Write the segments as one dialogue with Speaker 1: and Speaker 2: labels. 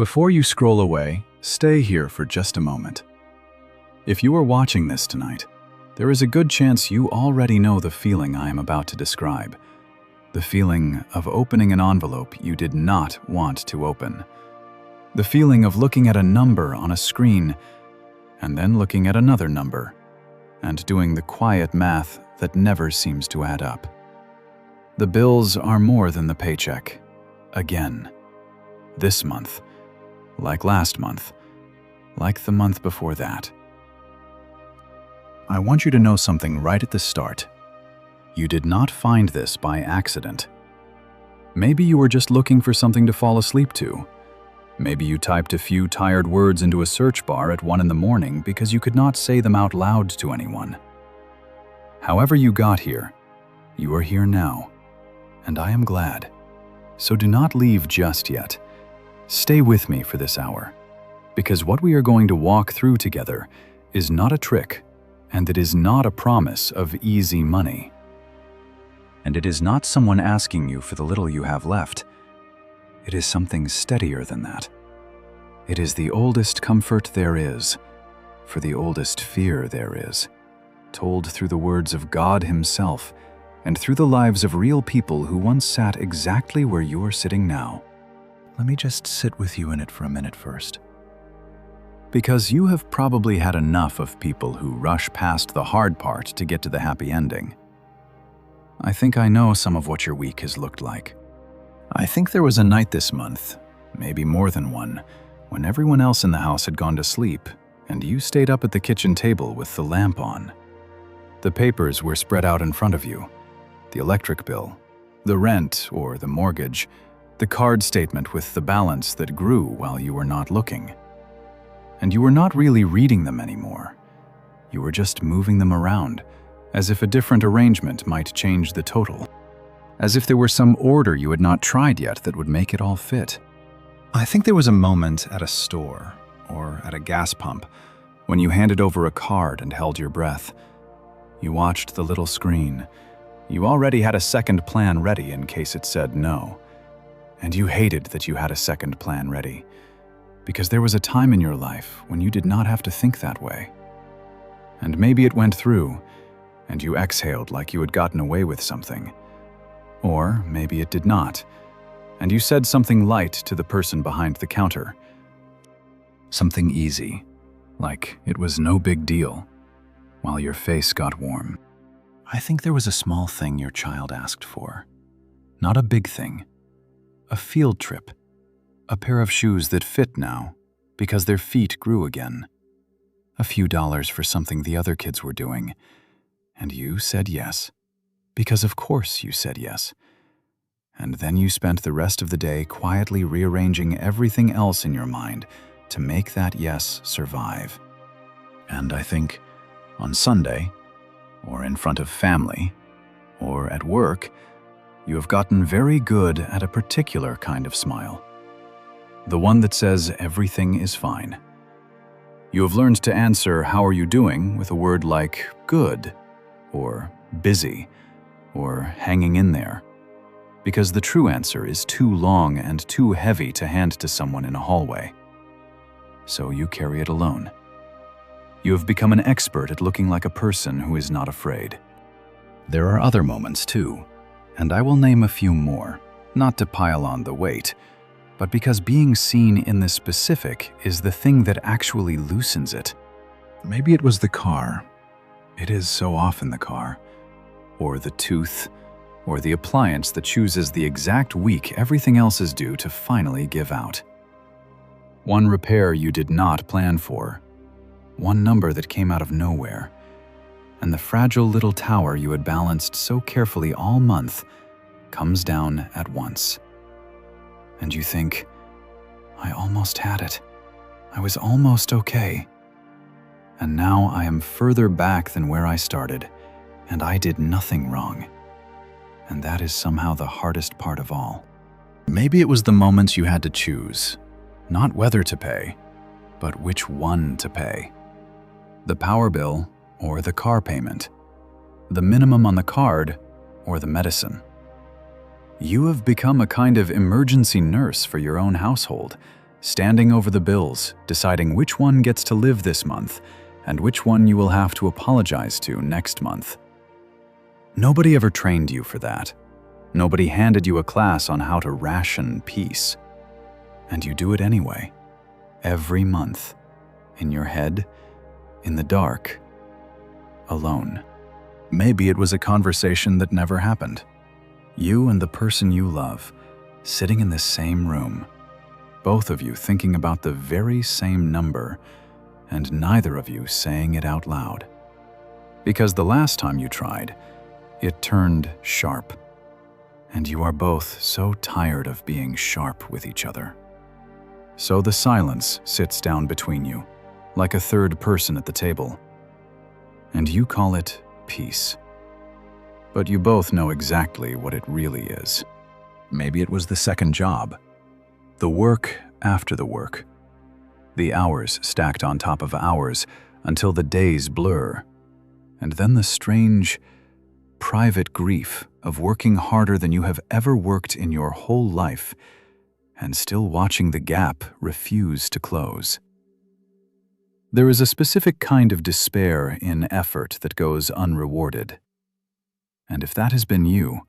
Speaker 1: Before you scroll away, stay here for just a moment. If you are watching this tonight, there is a good chance you already know the feeling I am about to describe. The feeling of opening an envelope you did not want to open. The feeling of looking at a number on a screen and then looking at another number and doing the quiet math that never seems to add up. The bills are more than the paycheck. Again. This month. Like last month. Like the month before that. I want you to know something right at the start. You did not find this by accident. Maybe you were just looking for something to fall asleep to. Maybe you typed a few tired words into a search bar at 1 in the morning because you could not say them out loud to anyone. However you got here, you are here now, and I am glad. So do not leave just yet. Stay with me for this hour, because what we are going to walk through together is not a trick, and it is not a promise of easy money. And it is not someone asking you for the little you have left. It is something steadier than that. It is the oldest comfort there is, for the oldest fear there is, told through the words of God Himself and through the lives of real people who once sat exactly where you are sitting now. Let me just sit with you in it for a minute first. Because you have probably had enough of people who rush past the hard part to get to the happy ending. I think I know some of what your week has looked like. I think there was a night this month, maybe more than one, when everyone else in the house had gone to sleep and you stayed up at the kitchen table with the lamp on. The papers were spread out in front of you. The electric bill, the rent or the mortgage, the card statement with the balance that grew while you were not looking. And you were not really reading them anymore. You were just moving them around, as if a different arrangement might change the total. As if there were some order you had not tried yet that would make it all fit. I think there was a moment at a store or at a gas pump when you handed over a card and held your breath. You watched the little screen. You already had a second plan ready in case it said no. And you hated that you had a second plan ready, because there was a time in your life when you did not have to think that way. And maybe it went through, and you exhaled like you had gotten away with something. Or maybe it did not, and you said something light to the person behind the counter. Something easy, like it was no big deal, while your face got warm. I think there was a small thing your child asked for. Not a big thing. A field trip. A pair of shoes that fit now, because their feet grew again. A few dollars for something the other kids were doing. And you said yes. Because of course you said yes. And then you spent the rest of the day quietly rearranging everything else in your mind to make that yes survive. And I think on Sunday, or in front of family, or at work, you have gotten very good at a particular kind of smile. The one that says everything is fine. You have learned to answer "how are you doing" with a word like good, or busy, or hanging in there. Because the true answer is too long and too heavy to hand to someone in a hallway. So you carry it alone. You have become an expert at looking like a person who is not afraid. There are other moments too, and I will name a few more, not to pile on the weight, but because being seen in the specific is the thing that actually loosens it. Maybe it was the car. It is so often the car. Or the tooth, or the appliance that chooses the exact week everything else is due to finally give out. One repair you did not plan for. One number that came out of nowhere. And the fragile little tower you had balanced so carefully all month comes down at once. And you think, I almost had it. I was almost okay. And now I am further back than where I started, and I did nothing wrong. And that is somehow the hardest part of all. Maybe it was the moments you had to choose, not whether to pay, but which one to pay. The power bill or the car payment, the minimum on the card or the medicine. You have become a kind of emergency nurse for your own household, standing over the bills, deciding which one gets to live this month and which one you will have to apologize to next month. Nobody ever trained you for that. Nobody handed you a class on how to ration peace. And you do it anyway, every month, in your head, in the dark, alone. Maybe it was a conversation that never happened. You and the person you love, sitting in the same room, both of you thinking about the very same number, and neither of you saying it out loud. Because the last time you tried, it turned sharp, and you are both so tired of being sharp with each other. So the silence sits down between you, like a third person at the table, and you call it peace. But you both know exactly what it really is. Maybe it was the second job, the work after the work, the hours stacked on top of hours until the days blur, and then the strange, private grief of working harder than you have ever worked in your whole life and still watching the gap refuse to close. There is a specific kind of despair in effort that goes unrewarded. And if that has been you,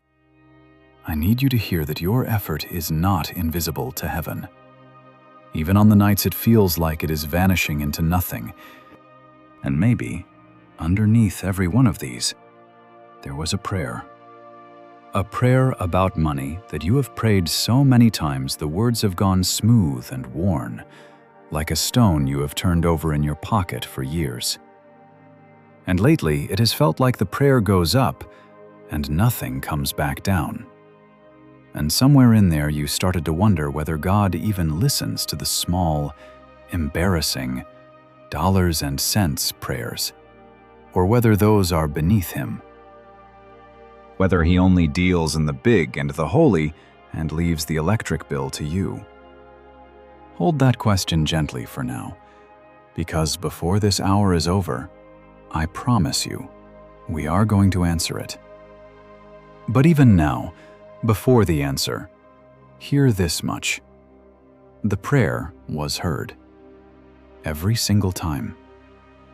Speaker 1: I need you to hear that your effort is not invisible to heaven. Even on the nights it feels like it is vanishing into nothing. And maybe, underneath every one of these, there was a prayer. A prayer about money that you have prayed so many times the words have gone smooth and worn, like a stone you have turned over in your pocket for years. And lately it has felt like the prayer goes up and nothing comes back down. And somewhere in there you started to wonder whether God even listens to the small, embarrassing, dollars and cents prayers, or whether those are beneath him. Whether he only deals in the big and the holy and leaves the electric bill to you. Hold that question gently for now, because before this hour is over, I promise you, we are going to answer it. But even now, before the answer, hear this much. The prayer was heard. Every single time,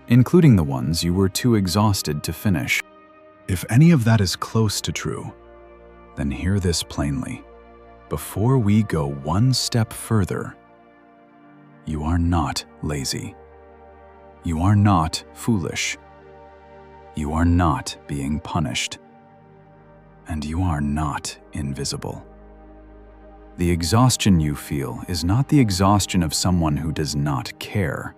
Speaker 1: including the ones you were too exhausted to finish. If any of that is close to true, then hear this plainly. Before we go one step further, you are not lazy. You are not foolish. You are not being punished. And you are not invisible. The exhaustion you feel is not the exhaustion of someone who does not care.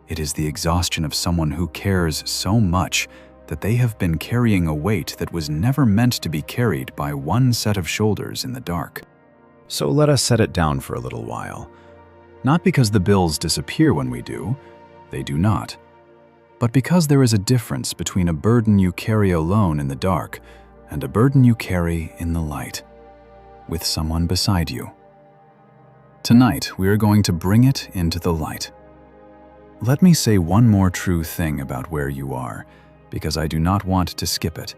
Speaker 1: It is the exhaustion of someone who cares so much that they have been carrying a weight that was never meant to be carried by one set of shoulders in the dark. So let us set it down for a little while. Not because the bills disappear when we do, they do not, but because there is a difference between a burden you carry alone in the dark and a burden you carry in the light, with someone beside you. Tonight, we are going to bring it into the light. Let me say one more true thing about where you are, because I do not want to skip it.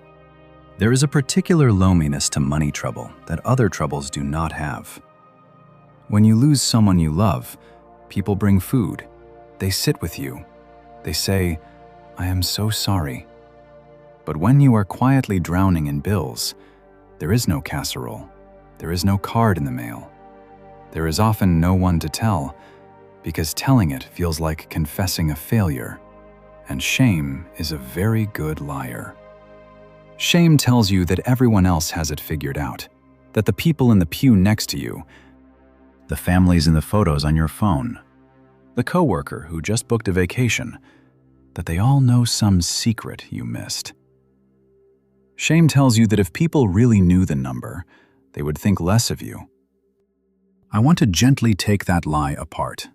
Speaker 1: There is a particular loneliness to money trouble that other troubles do not have. When you lose someone you love, people bring food. They sit with you. They say, "I am so sorry." But when you are quietly drowning in bills, there is no casserole. There is no card in the mail. There is often no one to tell, because telling it feels like confessing a failure. And shame is a very good liar. Shame tells you that everyone else has it figured out, that the people in the pew next to you, the families in the photos on your phone, the coworker who just booked a vacation, that they all know some secret you missed. Shame tells you that if people really knew the number, they would think less of you. I want to gently take that lie apart,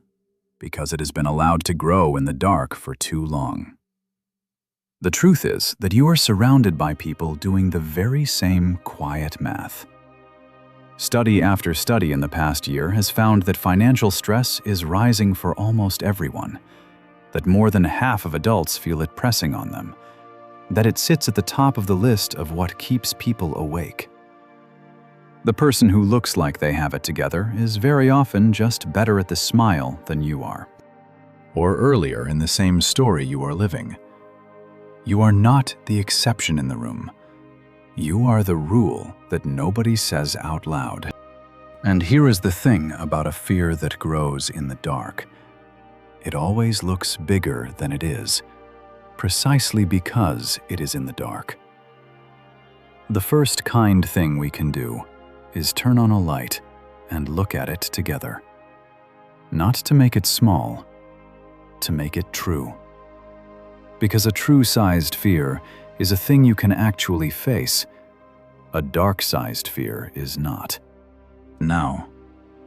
Speaker 1: because it has been allowed to grow in the dark for too long. The truth is that you are surrounded by people doing the very same quiet math. Study after study in the past year has found that financial stress is rising for almost everyone, that more than half of adults feel it pressing on them, that it sits at the top of the list of what keeps people awake. The person who looks like they have it together is very often just better at the smile than you are. Or earlier in the same story you are living. You are not the exception in the room. You are the rule that nobody says out loud. And here is the thing about a fear that grows in the dark. It always looks bigger than it is, precisely because it is in the dark. The first kind thing we can do is turn on a light and look at it together. Not to make it small, to make it true. Because a true-sized fear is a thing you can actually face. A dark-sized fear is not. Now,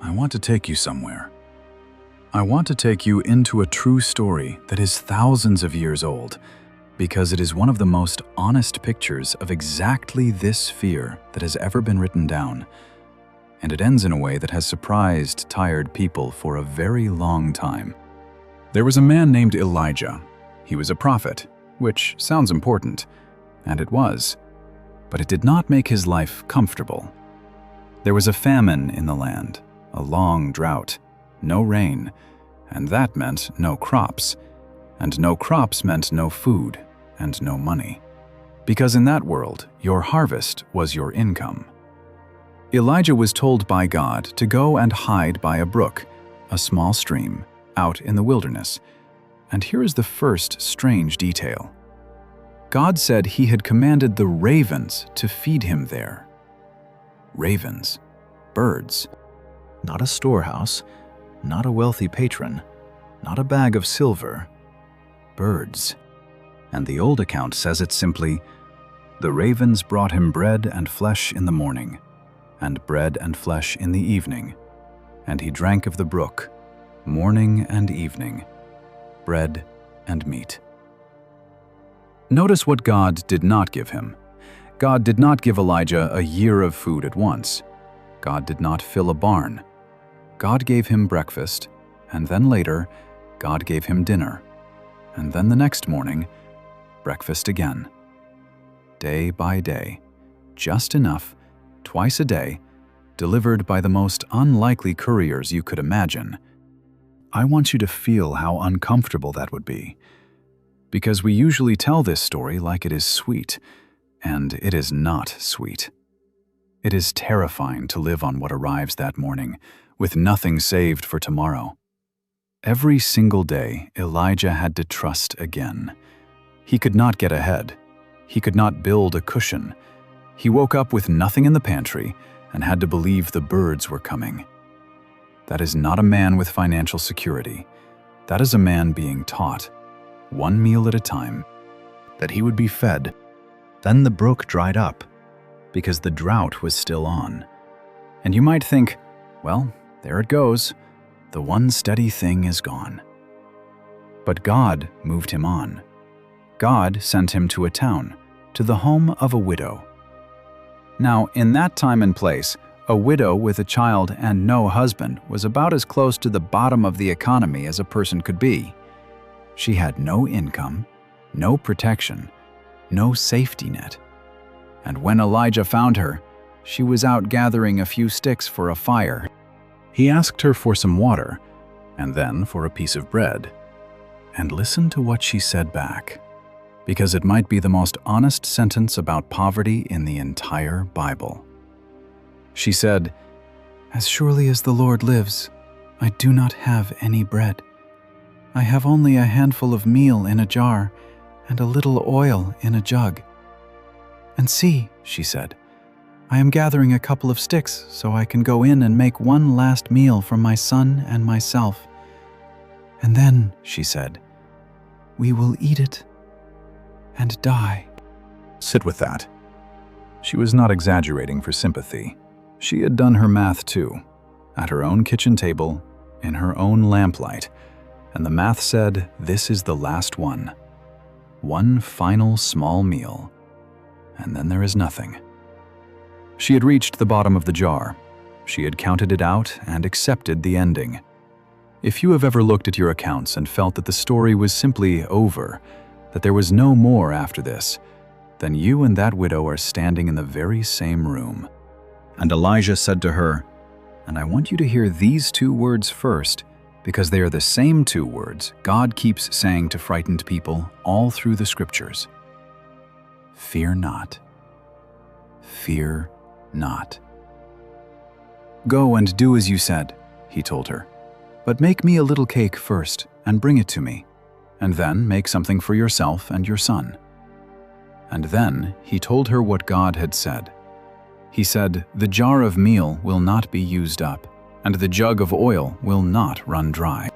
Speaker 1: I want to take you somewhere. I want to take you into a true story that is thousands of years old, because it is one of the most honest pictures of exactly this fear that has ever been written down. And it ends in a way that has surprised tired people for a very long time. There was a man named Elijah. He was a prophet, which sounds important, and it was, but it did not make his life comfortable. There was a famine in the land, a long drought, no rain, and that meant no crops, and no crops meant no food and no money, because in that world, your harvest was your income. Elijah was told by God to go and hide by a brook, a small stream, out in the wilderness. And here is the first strange detail. God said he had commanded the ravens to feed him there. Ravens, birds, not a storehouse, not a wealthy patron, not a bag of silver, birds. And the old account says it simply, "The ravens brought him bread and flesh in the morning, and bread and flesh in the evening, and he drank of the brook, morning and evening, bread and meat." Notice what God did not give him. God did not give Elijah a year of food at once. God did not fill a barn. God gave him breakfast, and then later, God gave him dinner, and then the next morning, breakfast again. Day by day, just enough, twice a day, delivered by the most unlikely couriers you could imagine. I want you to feel how uncomfortable that would be, because we usually tell this story like it is sweet, and it is not sweet. It is terrifying to live on what arrives that morning, with nothing saved for tomorrow. Every single day, Elijah had to trust again. He could not get ahead. He could not build a cushion. He woke up with nothing in the pantry and had to believe the birds were coming. That is not a man with financial security. That is a man being taught, one meal at a time, that he would be fed. Then the brook dried up, because the drought was still on. And you might think, well, there it goes. The one steady thing is gone. But God moved him on. God sent him to a town, to the home of a widow. Now, in that time and place, a widow with a child and no husband was about as close to the bottom of the economy as a person could be. She had no income, no protection, no safety net. And when Elijah found her, she was out gathering a few sticks for a fire. He asked her for some water, and then for a piece of bread. And listen to what she said back, because it might be the most honest sentence about poverty in the entire Bible. She said, "As surely as the Lord lives, I do not have any bread. I have only a handful of meal in a jar and a little oil in a jug. And see," she said, "I am gathering a couple of sticks so I can go in and make one last meal for my son and myself. And then," she said, "we will eat it and die." Sit with that. She was not exaggerating for sympathy. She had done her math too, at her own kitchen table, in her own lamplight, and the math said this is the last one. One final small meal, and then there is nothing. She had reached the bottom of the jar. She had counted it out and accepted the ending. If you have ever looked at your accounts and felt that the story was simply over, that there was no more after this, then you and that widow are standing in the very same room. And Elijah said to her, "And I want you to hear these 2 words first, because they are the same 2 words God keeps saying to frightened people all through the scriptures. Fear not. Fear not." "Go and do as you said," he told her. "But make me a little cake first and bring it to me, and then make something for yourself and your son." And then he told her what God had said. He said, "The jar of meal will not be used up, and the jug of oil will not run dry,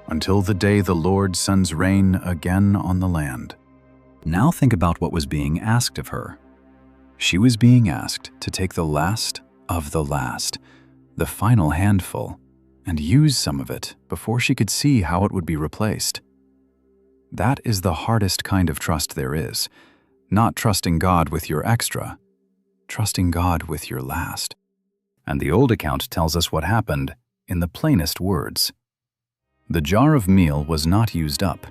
Speaker 1: until the day the Lord sends rain again on the land." Now think about what was being asked of her. She was being asked to take the last of the last, the final handful, and use some of it before she could see how it would be replaced. That is the hardest kind of trust there is, not trusting God with your extra, trusting God with your last. And the old account tells us what happened in the plainest words. The jar of meal was not used up,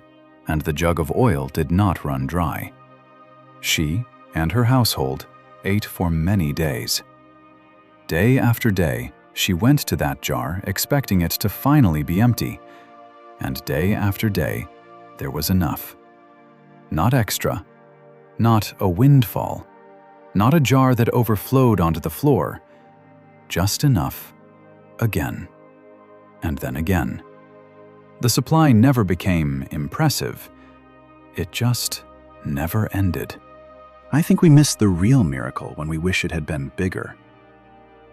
Speaker 1: and the jug of oil did not run dry. She and her household ate for many days. Day after day, she went to that jar expecting it to finally be empty, and day after day, there was enough. Not extra, not a windfall, not a jar that overflowed onto the floor, just enough, again, and then again. The supply never became impressive. It just never ended. I think we miss the real miracle when we wish it had been bigger.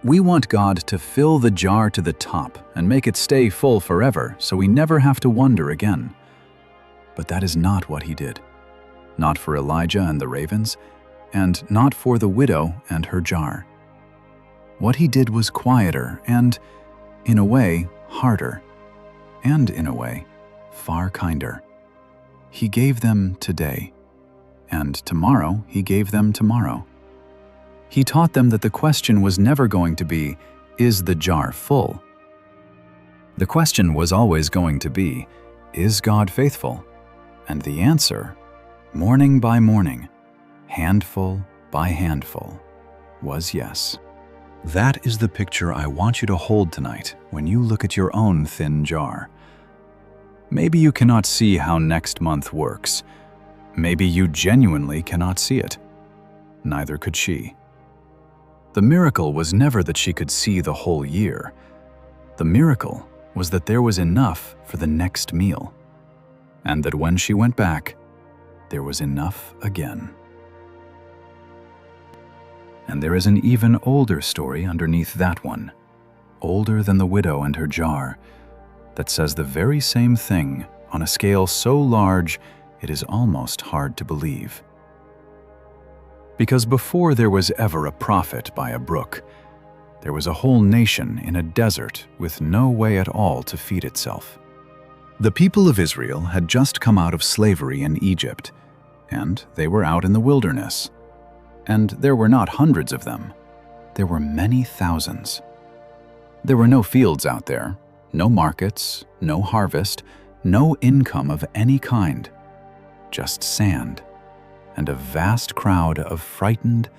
Speaker 1: We want God to fill the jar to the top and make it stay full forever so we never have to wonder again. But that is not what he did. Not for Elijah and the ravens, and not for the widow and her jar. What he did was quieter and, in a way, harder, and in a way, far kinder. He gave them today, and tomorrow he gave them tomorrow. He taught them that the question was never going to be, "Is the jar full?" The question was always going to be, "Is God faithful?" And the answer, morning by morning, handful by handful, was yes. That is the picture I want you to hold tonight when you look at your own thin jar. Maybe you cannot see how next month works. Maybe you genuinely cannot see it. Neither could she. The miracle was never that she could see the whole year. The miracle was that there was enough for the next meal, and that when she went back, there was enough again. And there is an even older story underneath that one, older than the widow and her jar, that says the very same thing on a scale so large it is almost hard to believe. Because before there was ever a prophet by a brook, there was a whole nation in a desert with no way at all to feed itself. The people of Israel had just come out of slavery in Egypt, and they were out in the wilderness. And there were not hundreds of them. There were many thousands. There were no fields out there, no markets, no harvest, no income of any kind, just sand and a vast crowd of frightened,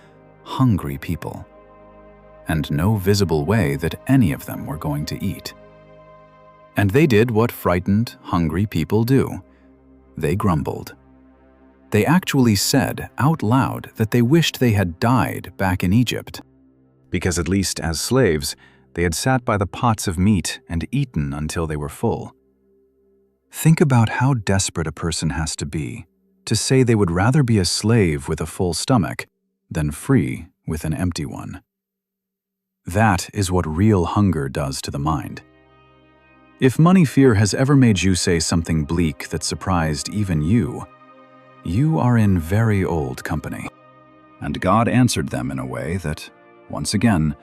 Speaker 1: hungry people, and no visible way that any of them were going to eat. And they did what frightened, hungry people do. They grumbled. They actually said out loud that they wished they had died back in Egypt, because at least as slaves, they had sat by the pots of meat and eaten until they were full. Think about how desperate a person has to be to say they would rather be a slave with a full stomach than free with an empty one. That is what real hunger does to the mind. If money fear has ever made you say something bleak that surprised even you, you are in very old company. And God answered them in a way that, once again,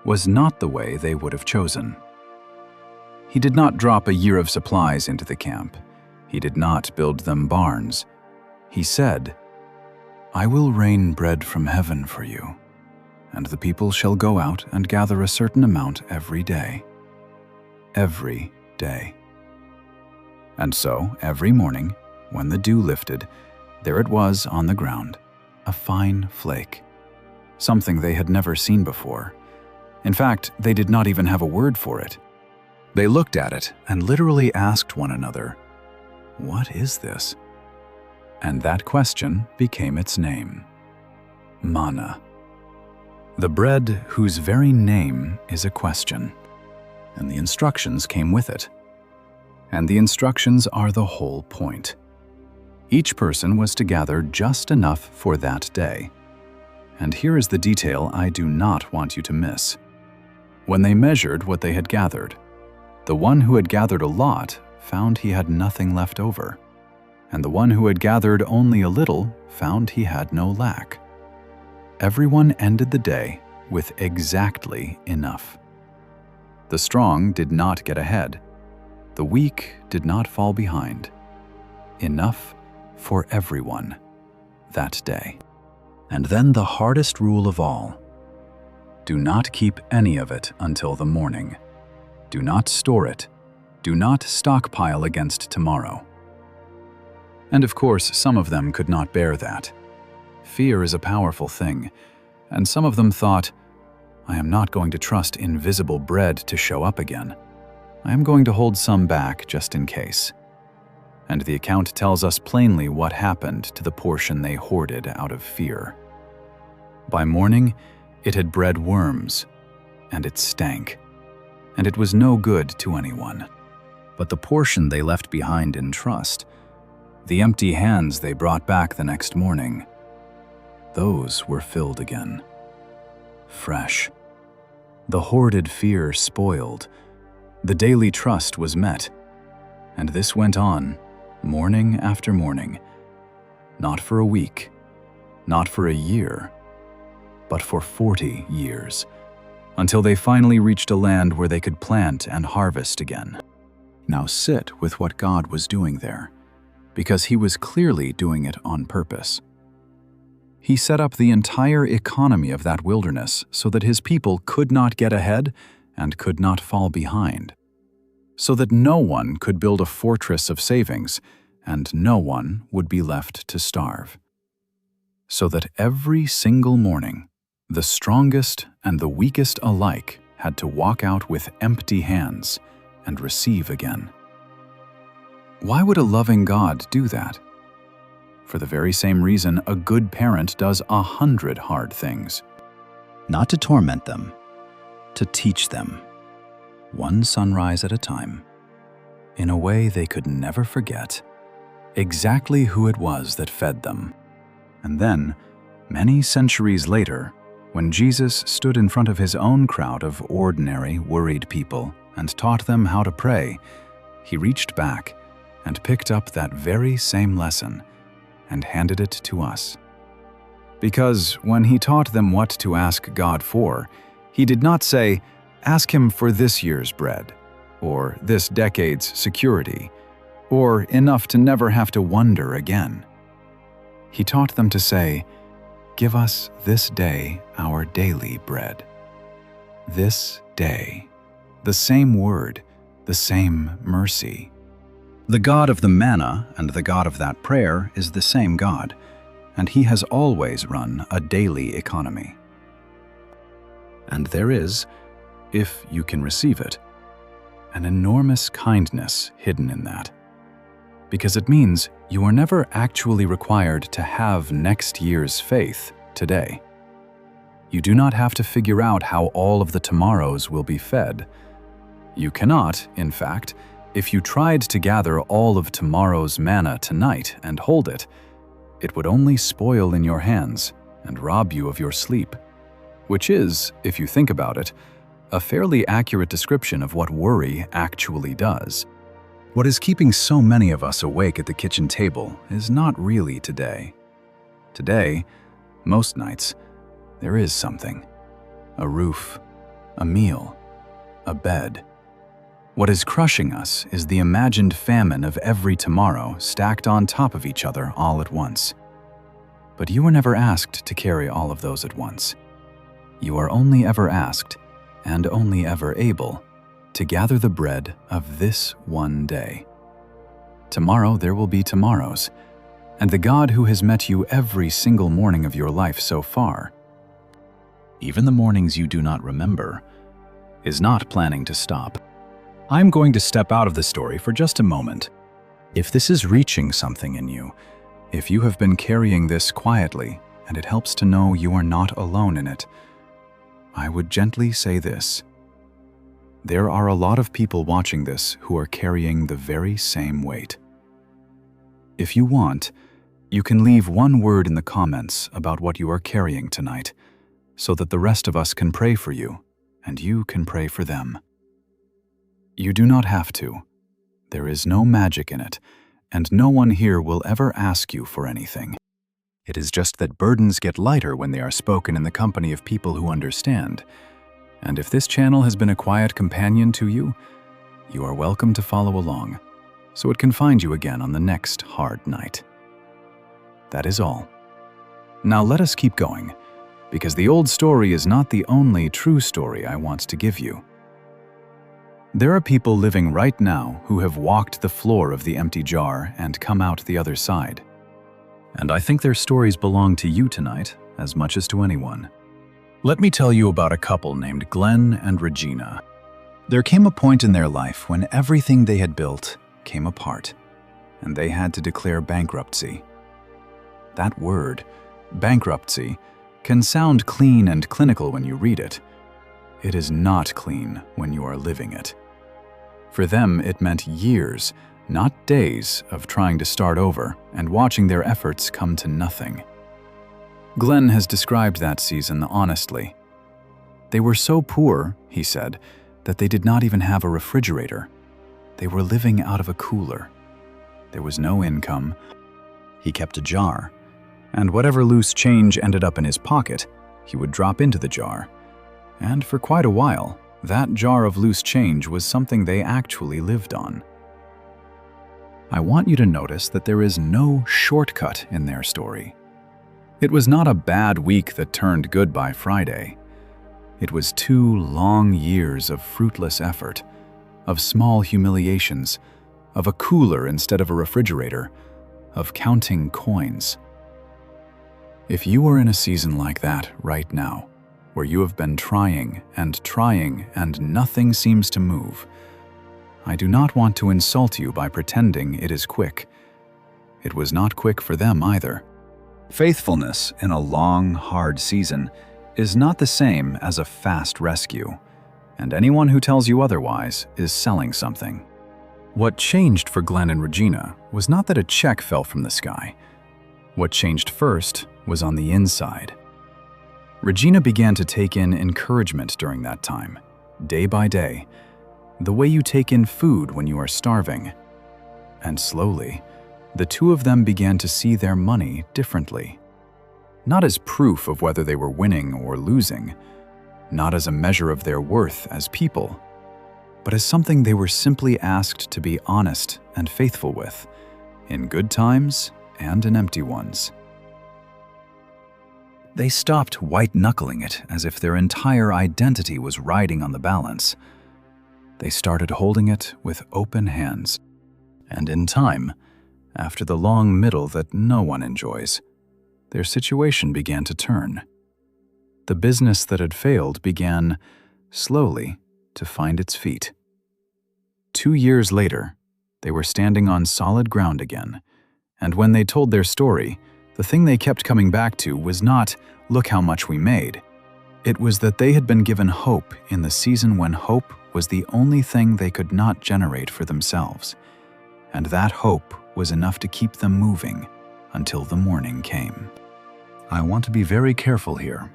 Speaker 1: was not the way they would have chosen. He did not drop a year of supplies into the camp. He did not build them barns. He said, "I will rain bread from heaven for you, and the people shall go out and gather a certain amount every day." Every day. And so, every morning, when the dew lifted, there it was on the ground, a fine flake, something they had never seen before, In fact, they did not even have a word for it. They looked at it and literally asked one another, "What is this?" And that question became its name: manna. The bread whose very name is a question. And the instructions came with it. And the instructions are the whole point. Each person was to gather just enough for that day. And here is the detail I do not want you to miss. When they measured what they had gathered, the one who had gathered a lot found he had nothing left over, and the one who had gathered only a little found he had no lack. Everyone ended the day with exactly enough. The strong did not get ahead. The weak did not fall behind. Enough for everyone that day. And then the hardest rule of all: do not keep any of it until the morning. Do not store it. Do not stockpile against tomorrow. And of course, some of them could not bear that. Fear is a powerful thing, and some of them thought, "I am not going to trust invisible bread to show up again. I am going to hold some back just in case." And the account tells us plainly what happened to the portion they hoarded out of fear. By morning, it had bred worms, and it stank, and it was no good to anyone. But the portion they left behind in trust, the empty hands they brought back the next morning, those were filled again. Fresh. The hoarded fear spoiled. The daily trust was met. And this went on, morning after morning. Not for a week, not for a year, but for 40 years, until they finally reached a land where they could plant and harvest again. Now sit with what God was doing there, because He was clearly doing it on purpose. He set up the entire economy of that wilderness so that His people could not get ahead and could not fall behind, so that no one could build a fortress of savings and no one would be left to starve, so that every single morning, the strongest and the weakest alike had to walk out with empty hands and receive again. Why would a loving God do that? For the very same reason a good parent does 100 hard things. Not to torment them, to teach them, one sunrise at a time, in a way they could never forget, exactly who it was that fed them. And then, many centuries later, when Jesus stood in front of His own crowd of ordinary, worried people and taught them how to pray, He reached back and picked up that very same lesson and handed it to us. Because when He taught them what to ask God for, He did not say, "Ask Him for this year's bread," or this decade's security, or enough to never have to wonder again. He taught them to say, "Give us this day our daily bread." This day. The same word, the same mercy. The God of the manna and the God of that prayer is the same God, and He has always run a daily economy. And there is, if you can receive it, an enormous kindness hidden in that. Because it means you are never actually required to have next year's faith today. You do not have to figure out how all of the tomorrows will be fed. You cannot, in fact, if you tried to gather all of tomorrow's manna tonight and hold it, it would only spoil in your hands and rob you of your sleep, which is, if you think about it, a fairly accurate description of what worry actually does. What is keeping so many of us awake at the kitchen table is not really today. Today, most nights, there is something. A roof, a meal, a bed. What is crushing us is the imagined famine of every tomorrow stacked on top of each other all at once. But you were never asked to carry all of those at once. You are only ever asked, and only ever able, to gather the bread of this one day. Tomorrow there will be tomorrows, and the God who has met you every single morning of your life so far, even the mornings you do not remember, is not planning to stop. I'm going to step out of the story for just a moment. If this is reaching something in you, if you have been carrying this quietly and it helps to know you are not alone in it, I would gently say this. There are a lot of people watching this who are carrying the very same weight. If you want, you can leave one word in the comments about what you are carrying tonight, so that the rest of us can pray for you, and you can pray for them. You do not have to. There is no magic in it, and no one here will ever ask you for anything. It is just that burdens get lighter when they are spoken in the company of people who understand. And if this channel has been a quiet companion to you, you are welcome to follow along, so it can find you again on the next hard night. That is all. Now let us keep going, because the old story is not the only true story I want to give you. There are people living right now who have walked the floor of the empty jar and come out the other side. And I think their stories belong to you tonight as much as to anyone. Let me tell you about a couple named Glenn and Regina. There came a point in their life when everything they had built came apart, and they had to declare bankruptcy. That word, bankruptcy, can sound clean and clinical when you read it. It is not clean when you are living it. For them, it meant years, not days, of trying to start over and watching their efforts come to nothing. Glenn has described that season honestly. They were so poor, he said, that they did not even have a refrigerator. They were living out of a cooler. There was no income. He kept a jar, and whatever loose change ended up in his pocket, he would drop into the jar. And for quite a while, that jar of loose change was something they actually lived on. I want you to notice that there is no shortcut in their story. It was not a bad week that turned good by Friday. It was 2 long years of fruitless effort, of small humiliations, of a cooler instead of a refrigerator, of counting coins. If you are in a season like that right now, where you have been trying and nothing seems to move, I do not want to insult you by pretending it is quick. It was not quick for them either. Faithfulness in a long, hard season is not the same as a fast rescue, and anyone who tells you otherwise is selling something. What changed for Glenn and Regina was not that a check fell from the sky. What changed first was on the inside. Regina began to take in encouragement during that time, day by day, the way you take in food when you are starving. And slowly, the two of them began to see their money differently. Not as proof of whether they were winning or losing, not as a measure of their worth as people, but as something they were simply asked to be honest and faithful with, in good times and in empty ones. They stopped white-knuckling it as if their entire identity was riding on the balance. They started holding it with open hands. And in time, after the long middle that no one enjoys, their situation began to turn. The business that had failed began, slowly, to find its feet. 2 years later, they were standing on solid ground again, and when they told their story, the thing they kept coming back to was not, "Look how much we made." It was that they had been given hope in the season when hope was the only thing they could not generate for themselves, and that hope was enough to keep them moving until the morning came. I want to be very careful here,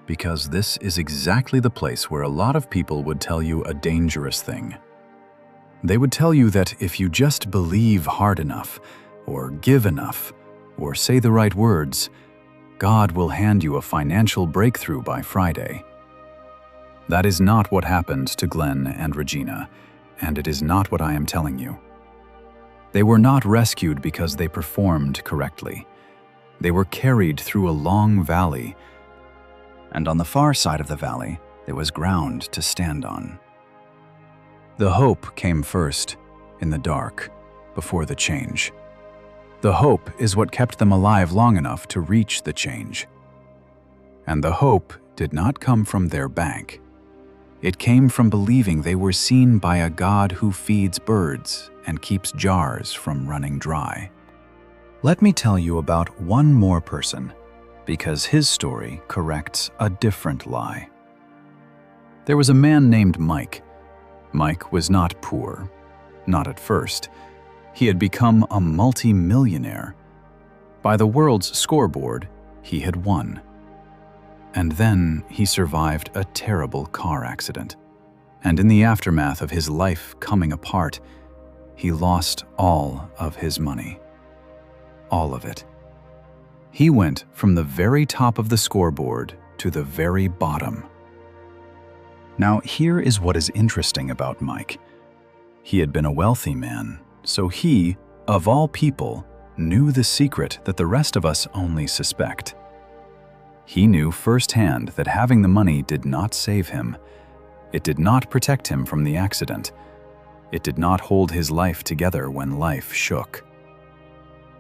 Speaker 1: because this is exactly the place where a lot of people would tell you a dangerous thing. They would tell you that if you just believe hard enough, or give enough, or say the right words, God will hand you a financial breakthrough by Friday. That is not what happened to Glenn and Regina, and it is not what I am telling you. They were not rescued because they performed correctly. They were carried through a long valley, and on the far side of the valley, there was ground to stand on. The hope came first, in the dark, before the change. The hope is what kept them alive long enough to reach the change. And the hope did not come from their bank. It came from believing they were seen by a God who feeds birds and keeps jars from running dry. Let me tell you about one more person, because his story corrects a different lie. There was a man named Mike. Mike was not poor, not at first. He had become a multi-millionaire. By the world's scoreboard, he had won. And then he survived a terrible car accident. And in the aftermath of his life coming apart, he lost all of his money. All of it. He went from the very top of the scoreboard to the very bottom. Now, here is what is interesting about Mike. He had been a wealthy man, so he, of all people, knew the secret that the rest of us only suspect. He knew firsthand that having the money did not save him. It did not protect him from the accident. It did not hold his life together when life shook.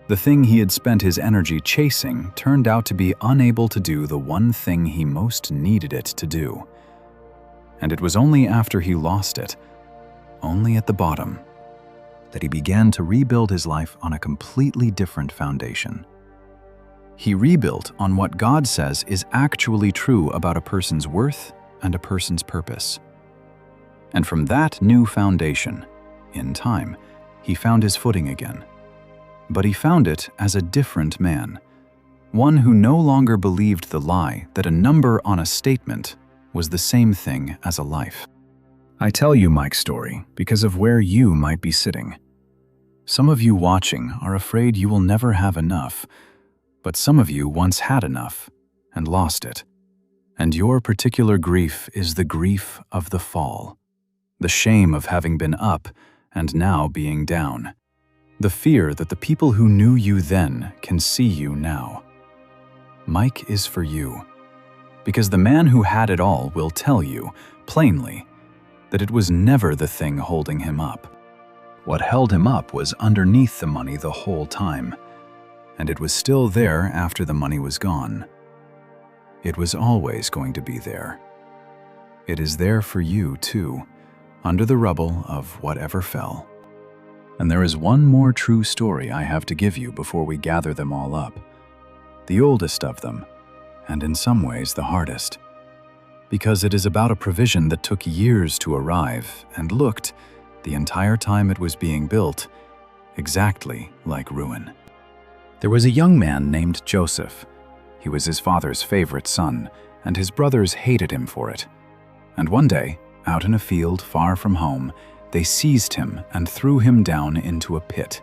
Speaker 1: The thing he had spent his energy chasing turned out to be unable to do the one thing he most needed it to do. And it was only after he lost it, only at the bottom, that he began to rebuild his life on a completely different foundation. He rebuilt on what God says is actually true about a person's worth and a person's purpose. And from that new foundation, in time, he found his footing again. But he found it as a different man, one who no longer believed the lie that a number on a statement was the same thing as a life. I tell you Mike's story because of where you might be sitting. Some of you watching are afraid you will never have enough, but some of you once had enough and lost it. And your particular grief is the grief of the fall, the shame of having been up and now being down, the fear that the people who knew you then can see you now. Mike is for you, because the man who had it all will tell you, plainly, that it was never the thing holding him up. What held him up was underneath the money the whole time, and it was still there after the money was gone. It was always going to be there. It is there for you, too, under the rubble of whatever fell. And there is one more true story I have to give you before we gather them all up. The oldest of them, and in some ways the hardest, because it is about a provision that took years to arrive and looked, the entire time it was being built, exactly like ruin. There was a young man named Joseph. He was his father's favorite son, and his brothers hated him for it. And one day, out in a field far from home, they seized him and threw him down into a pit.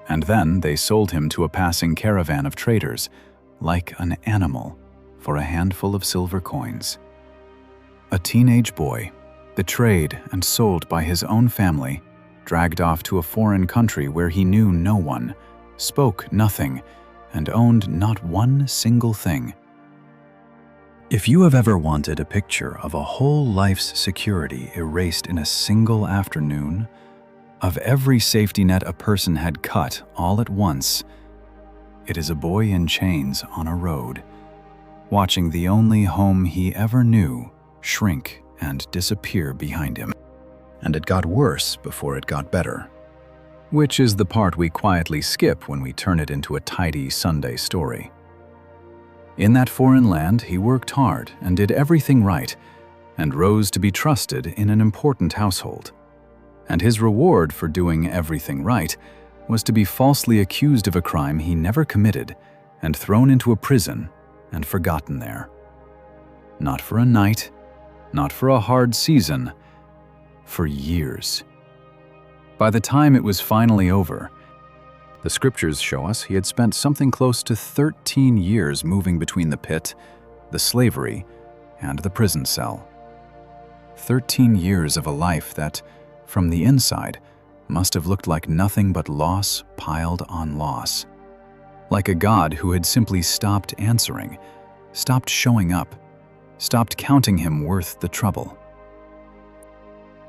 Speaker 1: And then they sold him to a passing caravan of traders, like an animal, for a handful of silver coins. A teenage boy, betrayed and sold by his own family, dragged off to a foreign country where he knew no one, spoke nothing, and owned not one single thing. If you have ever wanted a picture of a whole life's security erased in a single afternoon, of every safety net a person had cut all at once, it is a boy in chains on a road, watching the only home he ever knew shrink and disappear behind him. And it got worse before it got better, which is the part we quietly skip when we turn it into a tidy Sunday story. In that foreign land, he worked hard and did everything right, and rose to be trusted in an important household. And his reward for doing everything right was to be falsely accused of a crime he never committed and thrown into a prison and forgotten there. Not for a night, not for a hard season, for years. By the time it was finally over, the scriptures show us he had spent something close to 13 years moving between the pit, the slavery, and the prison cell. 13 years of a life that, from the inside, must have looked like nothing but loss piled on loss. Like a God who had simply stopped answering, stopped showing up, stopped counting him worth the trouble.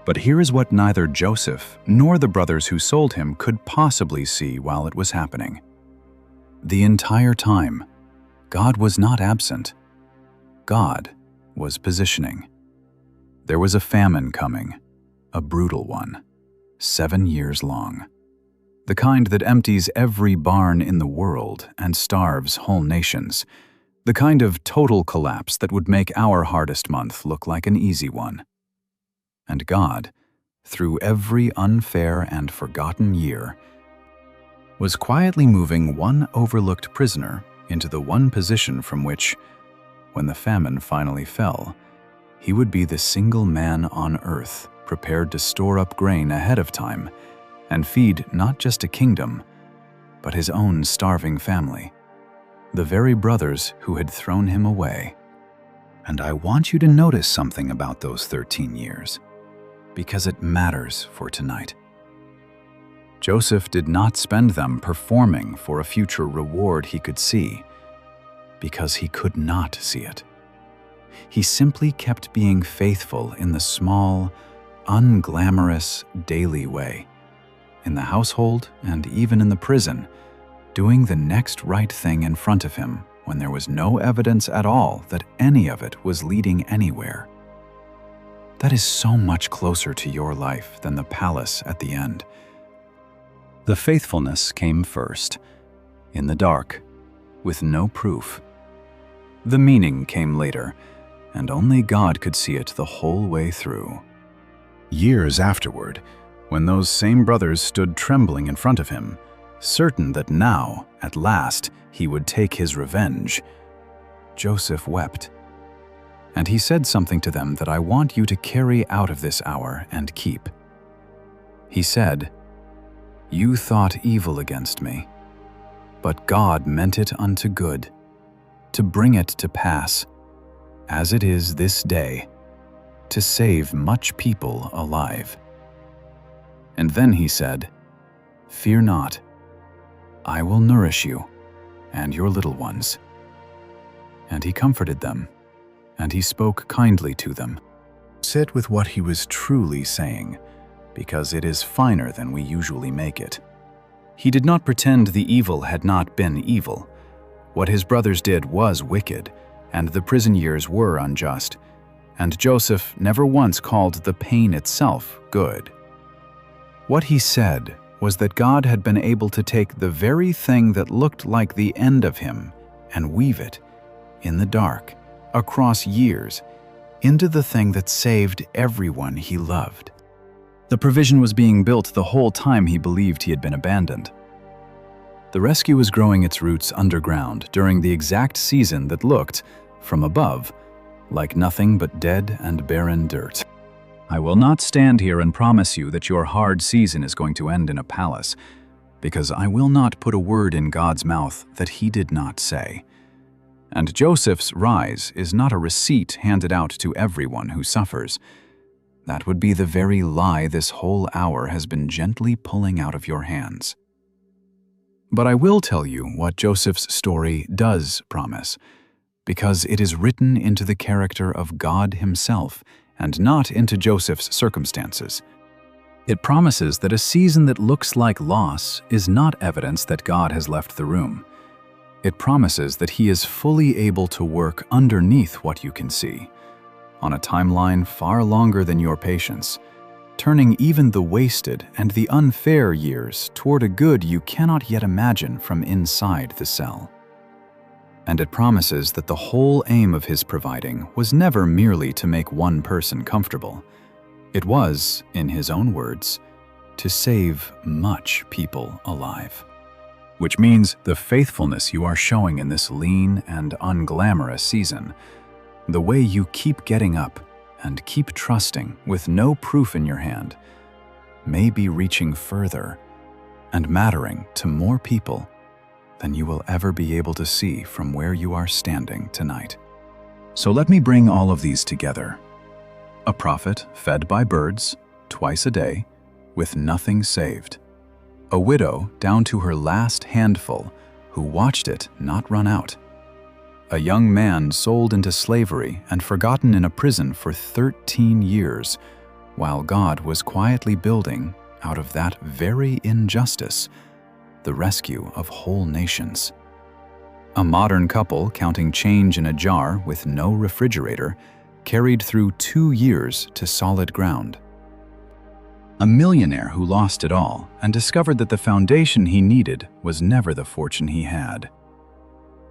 Speaker 1: But here is what neither Joseph nor the brothers who sold him could possibly see while it was happening. The entire time, God was not absent. God was positioning. There was a famine coming, a brutal one, 7 years long. The kind that empties every barn in the world and starves whole nations. The kind of total collapse that would make our hardest month look like an easy one. And God, through every unfair and forgotten year, was quietly moving one overlooked prisoner into the one position from which, when the famine finally fell, he would be the single man on earth prepared to store up grain ahead of time and feed not just a kingdom, but his own starving family, the very brothers who had thrown him away. And I want you to notice something about those 13 years, because it matters for tonight. Joseph did not spend them performing for a future reward he could see, because he could not see it. He simply kept being faithful in the small, unglamorous, daily way, in the household and even in the prison, doing the next right thing in front of him when there was no evidence at all that any of it was leading anywhere. That is so much closer to your life than the palace at the end. The faithfulness came first, in the dark, with no proof. The meaning came later, and only God could see it the whole way through. Years afterward, when those same brothers stood trembling in front of him, certain that now, at last, he would take his revenge, Joseph wept. And he said something to them that I want you to carry out of this hour and keep. He said, "You thought evil against me, but God meant it unto good, to bring it to pass, as it is this day, to save much people alive." And then he said, "Fear not, I will nourish you and your little ones." And he comforted them, and he spoke kindly to them. Sit with what he was truly saying, because it is finer than we usually make it. He did not pretend the evil had not been evil. What his brothers did was wicked, and the prison years were unjust, and Joseph never once called the pain itself good. What he said was that God had been able to take the very thing that looked like the end of him and weave it, in the dark, across years, into the thing that saved everyone he loved. The provision was being built the whole time he believed he had been abandoned. The rescue was growing its roots underground during the exact season that looked, from above, like nothing but dead and barren dirt. I will not stand here and promise you that your hard season is going to end in a palace, because I will not put a word in God's mouth that he did not say. And Joseph's rise is not a receipt handed out to everyone who suffers. That would be the very lie this whole hour has been gently pulling out of your hands. But I will tell you what Joseph's story does promise, because it is written into the character of God himself and not into Joseph's circumstances. It promises that a season that looks like loss is not evidence that God has left the room. It promises that he is fully able to work underneath what you can see, on a timeline far longer than your patience, turning even the wasted and the unfair years toward a good you cannot yet imagine from inside the cell. And it promises that the whole aim of his providing was never merely to make one person comfortable. It was, in his own words, to save much people alive. Which means the faithfulness you are showing in this lean and unglamorous season, the way you keep getting up and keep trusting with no proof in your hand, may be reaching further and mattering to more people than you will ever be able to see from where you are standing tonight. So let me bring all of these together. A prophet fed by birds twice a day with nothing saved. A widow down to her last handful who watched it not run out. A young man sold into slavery and forgotten in a prison for 13 years, while God was quietly building, out of that very injustice, the rescue of whole nations. A modern couple counting change in a jar with no refrigerator carried through 2 years to solid ground. A millionaire who lost it all and discovered that the foundation he needed was never the fortune he had.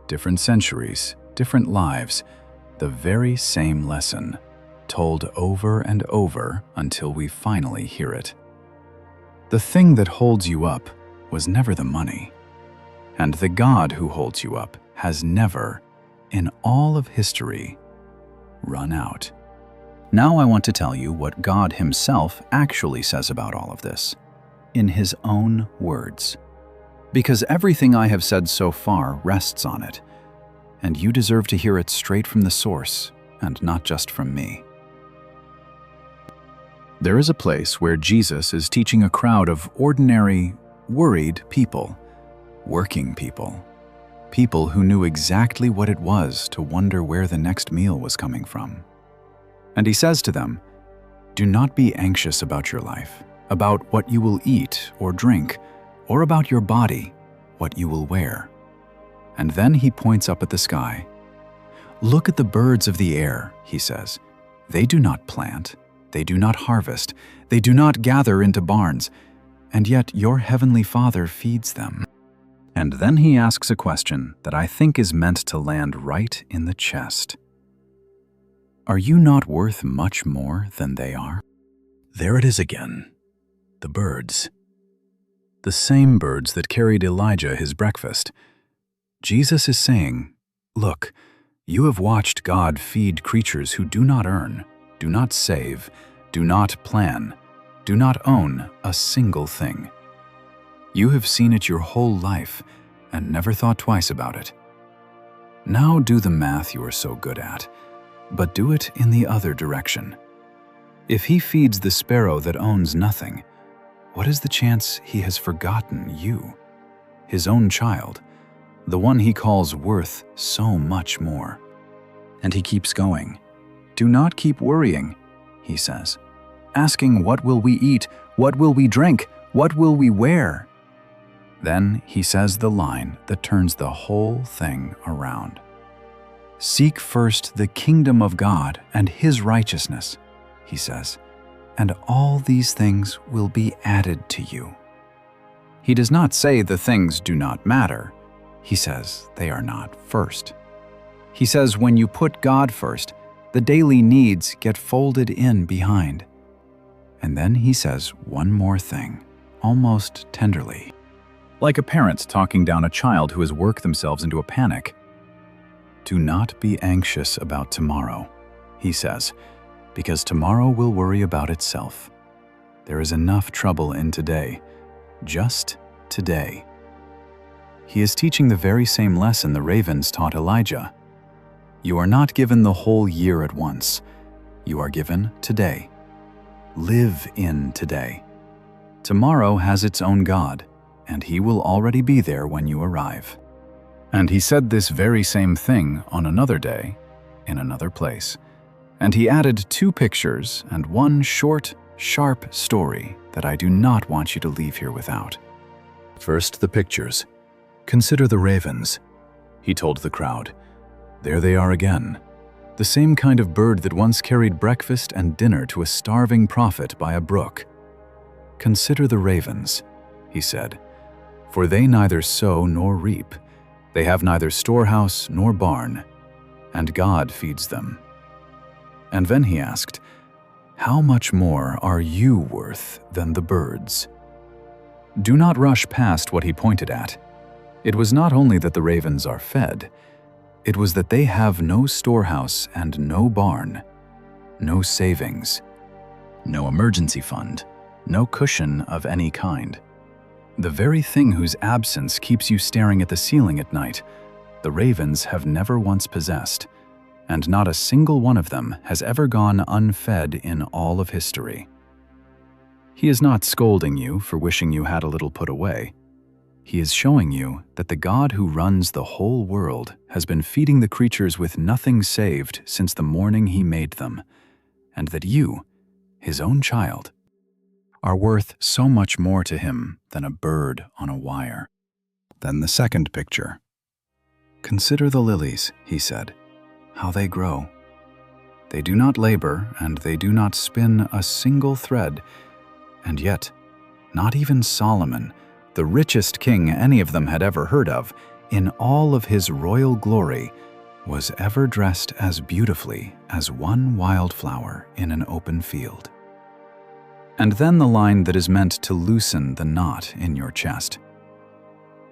Speaker 1: Different centuries, different lives, the very same lesson, told over and over until we finally hear it. The thing that holds you up was never the money, and the God who holds you up has never, in all of history, run out. Now I want to tell you what God Himself actually says about all of this, in His own words. Because everything I have said so far rests on it, and you deserve to hear it straight from the source, and not just from me. There is a place where Jesus is teaching a crowd of ordinary, worried people, working people, people who knew exactly what it was to wonder where the next meal was coming from. And He says to them, "Do not be anxious about your life, about what you will eat or drink, or about your body, what you will wear." And then He points up at the sky. "Look at the birds of the air," He says. "They do not plant, they do not harvest, they do not gather into barns, and yet your heavenly Father feeds them." And then He asks a question that I think is meant to land right in the chest. Are you not worth much more than they are? There it is again, the birds. The same birds that carried Elijah his breakfast. Jesus is saying, look, you have watched God feed creatures who do not earn, do not save, do not plan, do not own a single thing. You have seen it your whole life and never thought twice about it. Now do the math you are so good at, but do it in the other direction. If He feeds the sparrow that owns nothing, what is the chance He has forgotten you, His own child, the one He calls worth so much more? And He keeps going. Do not keep worrying, He says, asking what will we eat, what will we drink, what will we wear? Then He says the line that turns the whole thing around. Seek first the kingdom of God and His righteousness, He says, and all these things will be added to you. He does not say the things do not matter. He says they are not first. He says when you put God first, the daily needs get folded in behind. And then He says one more thing, almost tenderly, like a parent talking down a child who has worked themselves into a panic. Do not be anxious about tomorrow, He says, because tomorrow will worry about itself. There is enough trouble in today, just today. He is teaching the very same lesson the ravens taught Elijah. You are not given the whole year at once. You are given today. Live in today. Tomorrow has its own God, and He will already be there when you arrive. And He said this very same thing on another day, in another place. And He added 2 pictures and one short, sharp story that I do not want you to leave here without. First, the pictures. Consider the ravens, He told the crowd. There they are again. The same kind of bird that once carried breakfast and dinner to a starving prophet by a brook. Consider the ravens, He said, for they neither sow nor reap. They have neither storehouse nor barn, and God feeds them. And then He asked, how much more are you worth than the birds? Do not rush past what He pointed at. It was not only that the ravens are fed, it was that they have no storehouse and no barn, no savings, no emergency fund, no cushion of any kind. The very thing whose absence keeps you staring at the ceiling at night, the ravens have never once possessed, and not a single one of them has ever gone unfed in all of history. He is not scolding you for wishing you had a little put away. He is showing you that the God who runs the whole world has been feeding the creatures with nothing saved since the morning He made them, and that you, His own child, are worth so much more to Him than a bird on a wire. Then the second picture. Consider the lilies, He said, how they grow. They do not labor, and they do not spin a single thread. And yet, not even Solomon, the richest king any of them had ever heard of, in all of his royal glory, was ever dressed as beautifully as one wildflower in an open field. And then the line that is meant to loosen the knot in your chest.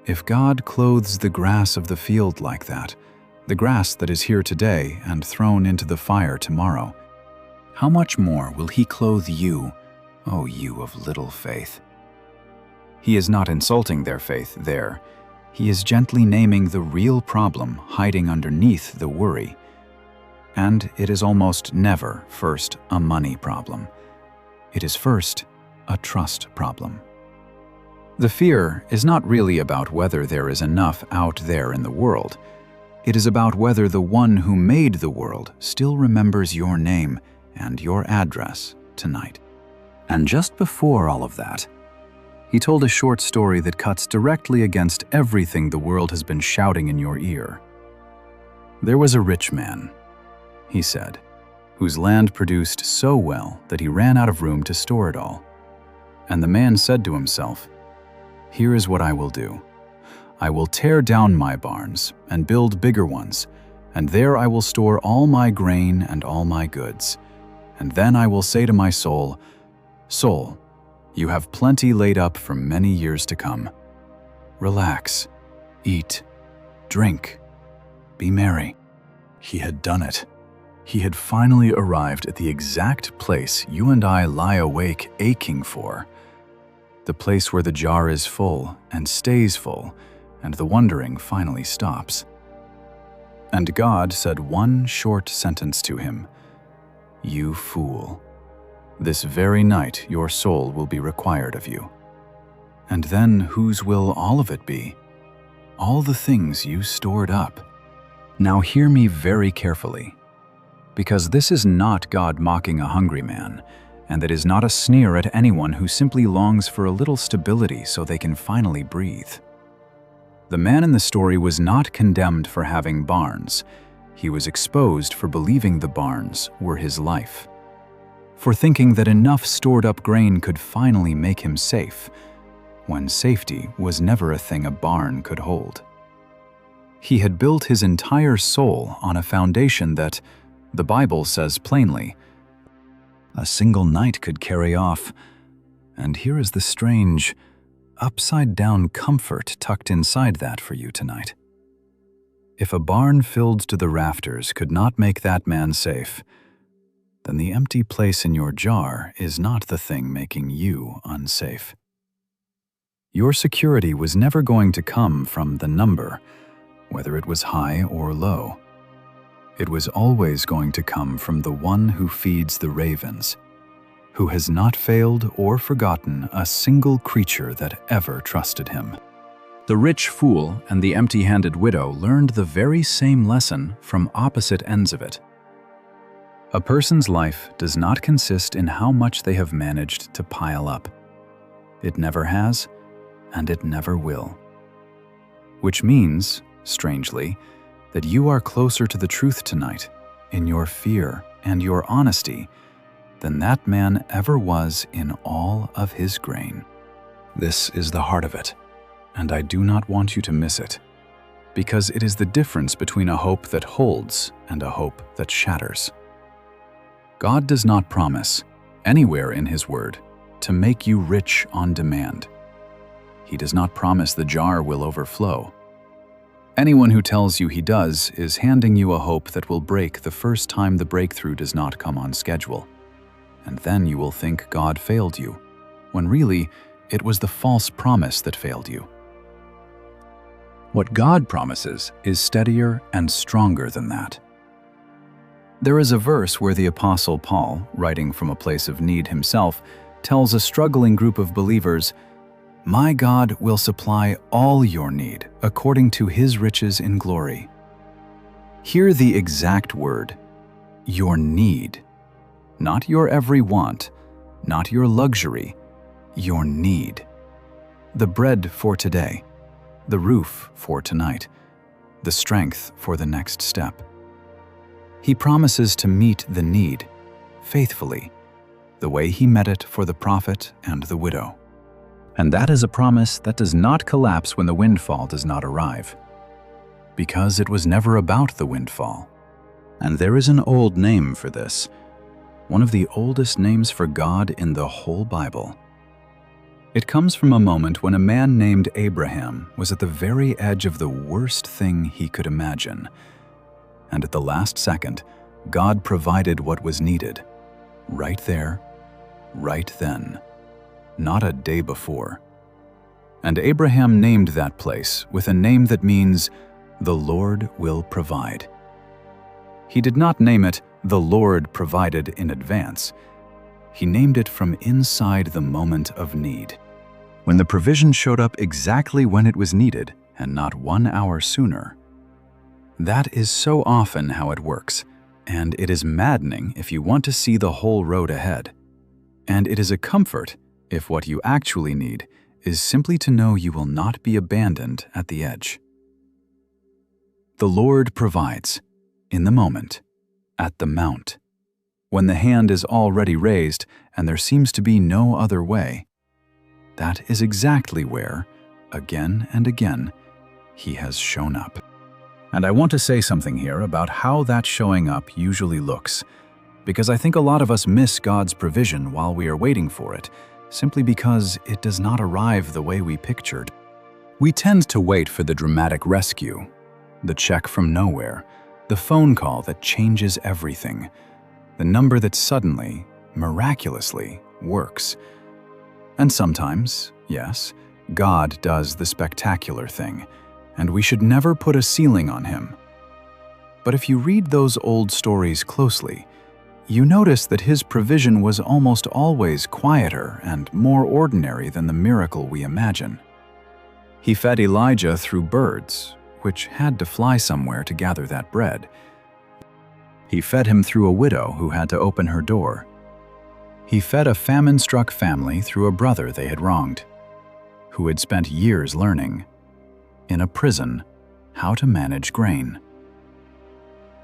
Speaker 1: If God clothes the grass of the field like that, the grass that is here today and thrown into the fire tomorrow, how much more will He clothe you, O you of little faith? He is not insulting their faith there. He is gently naming the real problem hiding underneath the worry. And it is almost never first a money problem. It is first a trust problem. The fear is not really about whether there is enough out there in the world. It is about whether the one who made the world still remembers your name and your address tonight. And just before all of that, He told a short story that cuts directly against everything the world has been shouting in your ear. There was a rich man, he said, whose land produced so well that he ran out of room to store it all. And the man said to himself, "Here is what I will do. I will tear down my barns and build bigger ones, and there I will store all my grain and all my goods. And then I will say to my soul, 'Soul, you have plenty laid up for many years to come. Relax, eat, drink, be merry.'" He had done it. He had finally arrived at the exact place you and I lie awake aching for. The place where the jar is full and stays full, and the wondering finally stops. And God said one short sentence to him, "You fool. This very night your soul will be required of you." And then whose will all of it be? All the things you stored up. Now hear me very carefully, because this is not God mocking a hungry man, and it is not a sneer at anyone who simply longs for a little stability so they can finally breathe. The man in the story was not condemned for having barns. He was exposed for believing the barns were his life, for thinking that enough stored-up grain could finally make him safe, when safety was never a thing a barn could hold. He had built his entire soul on a foundation that, the Bible says plainly, a single night could carry off. And here is the strange, upside-down comfort tucked inside that for you tonight. If a barn filled to the rafters could not make that man safe, then the empty place in your jar is not the thing making you unsafe. Your security was never going to come from the number, whether it was high or low. It was always going to come from the one who feeds the ravens, who has not failed or forgotten a single creature that ever trusted him. The rich fool and the empty-handed widow learned the very same lesson from opposite ends of it. A person's life does not consist in how much they have managed to pile up. It never has, and it never will. Which means, strangely, that you are closer to the truth tonight, in your fear and your honesty, than that man ever was in all of his grain. This is the heart of it, and I do not want you to miss it, because it is the difference between a hope that holds and a hope that shatters. God does not promise, anywhere in His Word, to make you rich on demand. He does not promise the jar will overflow. Anyone who tells you he does is handing you a hope that will break the first time the breakthrough does not come on schedule. And then you will think God failed you, when really it was the false promise that failed you. What God promises is steadier and stronger than that. There is a verse where the Apostle Paul, writing from a place of need himself, tells a struggling group of believers, "My God will supply all your need according to His riches in glory." Hear the exact word, your need. Not your every want, not your luxury, your need. The bread for today, the roof for tonight, the strength for the next step. He promises to meet the need, faithfully, the way he met it for the prophet and the widow. And that is a promise that does not collapse when the windfall does not arrive, because it was never about the windfall. And there is an old name for this, one of the oldest names for God in the whole Bible. It comes from a moment when a man named Abraham was at the very edge of the worst thing he could imagine. And at the last second, God provided what was needed, right there, right then, not a day before. And Abraham named that place with a name that means, "The Lord will provide." He did not name it, "The Lord provided in advance." He named it from inside the moment of need, when the provision showed up exactly when it was needed and not 1 hour sooner. That is so often how it works, and it is maddening if you want to see the whole road ahead. And it is a comfort if what you actually need is simply to know you will not be abandoned at the edge. The Lord provides, in the moment, at the mount, when the hand is already raised and there seems to be no other way. That is exactly where, again and again, He has shown up. And I want to say something here about how that showing up usually looks, because I think a lot of us miss God's provision while we are waiting for it, simply because it does not arrive the way we pictured. We tend to wait for the dramatic rescue, the check from nowhere, the phone call that changes everything, the number that suddenly, miraculously, works. And sometimes, yes, God does the spectacular thing, and we should never put a ceiling on Him. But if you read those old stories closely, you notice that His provision was almost always quieter and more ordinary than the miracle we imagine. He fed Elijah through birds, which had to fly somewhere to gather that bread. He fed him through a widow who had to open her door. He fed a famine-struck family through a brother they had wronged, who had spent years learning, in a prison, how to manage grain.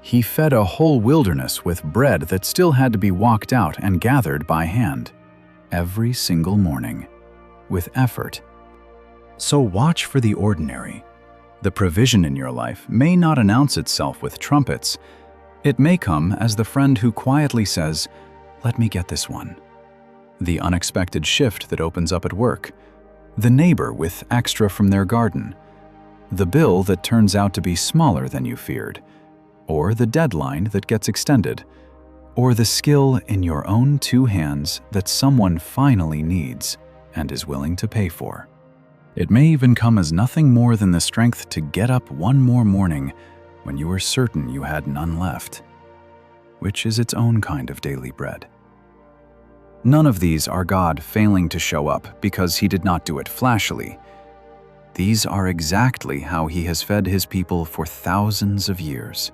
Speaker 1: He fed a whole wilderness with bread that still had to be walked out and gathered by hand, every single morning, with effort. So watch for the ordinary. The provision in your life may not announce itself with trumpets. It may come as the friend who quietly says, "Let me get this one." The unexpected shift that opens up at work. The neighbor with extra from their garden. The bill that turns out to be smaller than you feared. Or the deadline that gets extended. Or the skill in your own 2 hands that someone finally needs and is willing to pay for. It may even come as nothing more than the strength to get up one more morning when you were certain you had none left, which is its own kind of daily bread. None of these are God failing to show up because He did not do it flashily. These are exactly how He has fed His people for thousands of years.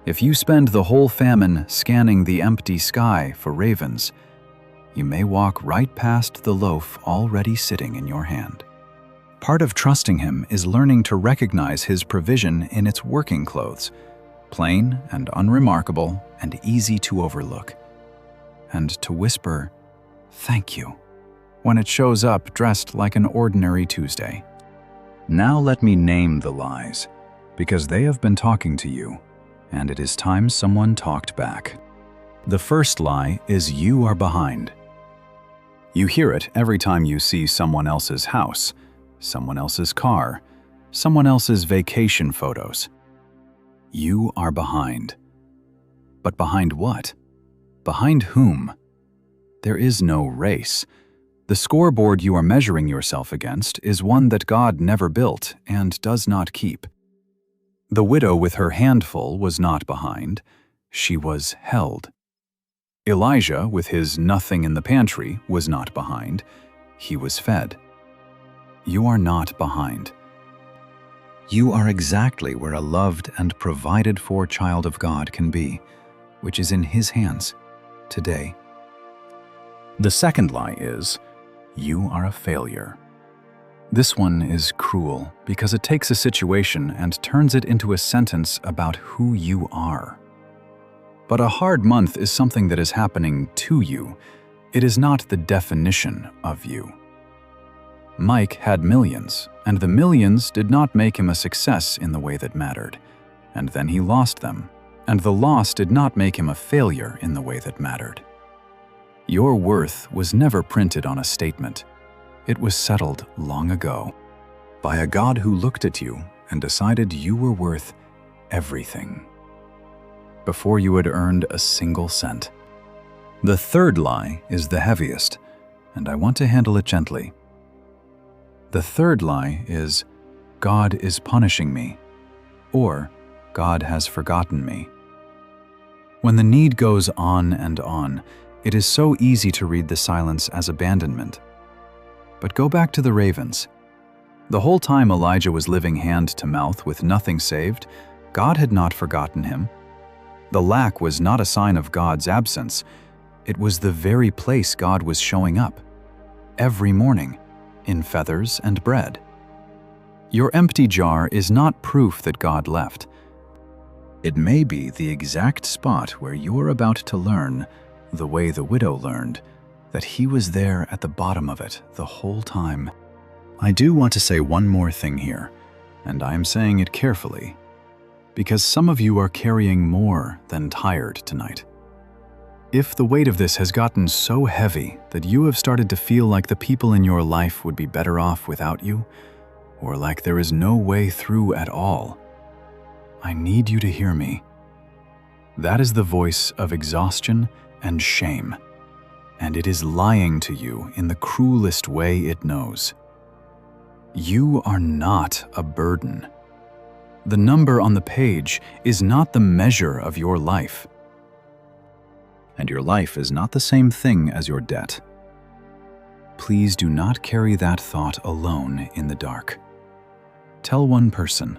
Speaker 1: If you spend the whole famine scanning the empty sky for ravens, you may walk right past the loaf already sitting in your hand. Part of trusting Him is learning to recognize His provision in its working clothes, plain and unremarkable and easy to overlook, and to whisper, "Thank you," when it shows up dressed like an ordinary Tuesday. Now let me name the lies, because they have been talking to you, and it is time someone talked back. The first lie is you are behind. You hear it every time you see someone else's house, someone else's car, someone else's vacation photos. You are behind. But behind what? Behind whom? There is no race. The scoreboard you are measuring yourself against is one that God never built and does not keep. The widow with her handful was not behind. She was held. Elijah, with his nothing in the pantry, was not behind. He was fed. You are not behind. You are exactly where a loved and provided for child of God can be, which is in His hands, today. The second lie is, you are a failure. This one is cruel because it takes a situation and turns it into a sentence about who you are. But a hard month is something that is happening to you. It is not the definition of you. Mike had millions, and the millions did not make him a success in the way that mattered. And then he lost them, and the loss did not make him a failure in the way that mattered. Your worth was never printed on a statement. It was settled long ago by a God who looked at you and decided you were worth everything before you had earned a single cent. The third lie is the heaviest, and I want to handle it gently. The third lie is, God is punishing me, or God has forgotten me. When the need goes on and on, it is so easy to read the silence as abandonment. But go back to the ravens. The whole time Elijah was living hand to mouth with nothing saved, God had not forgotten him. The lack was not a sign of God's absence. It was the very place God was showing up, every morning, in feathers and bread. Your empty jar is not proof that God left. It may be the exact spot where you're about to learn, the way the widow learned, that he was there at the bottom of it the whole time. I do want to say one more thing here, and I am saying it carefully, because some of you are carrying more than tired tonight. If the weight of this has gotten so heavy that you have started to feel like the people in your life would be better off without you, or like there is no way through at all, I need you to hear me. That is the voice of exhaustion and shame, and it is lying to you in the cruelest way it knows. You are not a burden. The number on the page is not the measure of your life. And your life is not the same thing as your debt. Please do not carry that thought alone in the dark. Tell one person,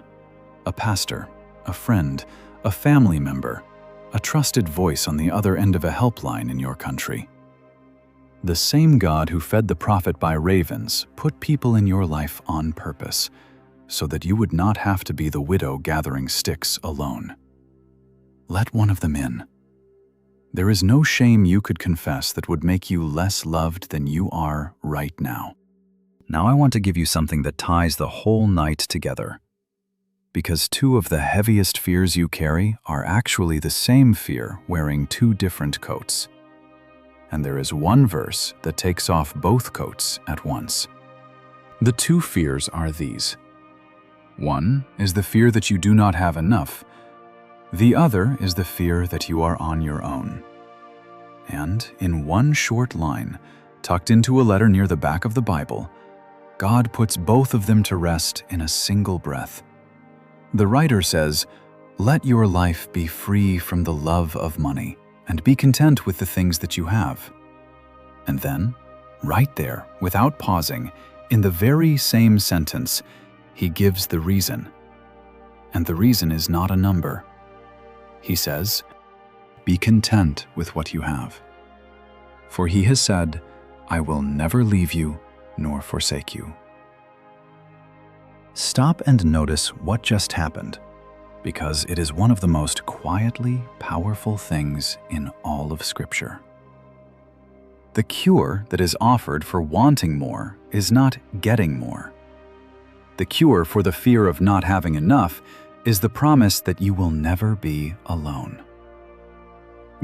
Speaker 1: a pastor, a friend, a family member, a trusted voice on the other end of a helpline in your country. The same God who fed the prophet by ravens put people in your life on purpose, so that you would not have to be the widow gathering sticks alone. Let one of them in. There is no shame you could confess that would make you less loved than you are right now. Now I want to give you something that ties the whole night together. Because two of the heaviest fears you carry are actually the same fear wearing two different coats. And there is one verse that takes off both coats at once. The two fears are these. One is the fear that you do not have enough. The other is the fear that you are on your own. And in one short line, tucked into a letter near the back of the Bible, God puts both of them to rest in a single breath. The writer says, "Let your life be free from the love of money, and be content with the things that you have." And then, right there, without pausing, in the very same sentence, he gives the reason. And the reason is not a number. He says, "Be content with what you have. For he has said, I will never leave you nor forsake you." Stop and notice what just happened, because it is one of the most quietly powerful things in all of Scripture. The cure that is offered for wanting more is not getting more. The cure for the fear of not having enough is the promise that you will never be alone.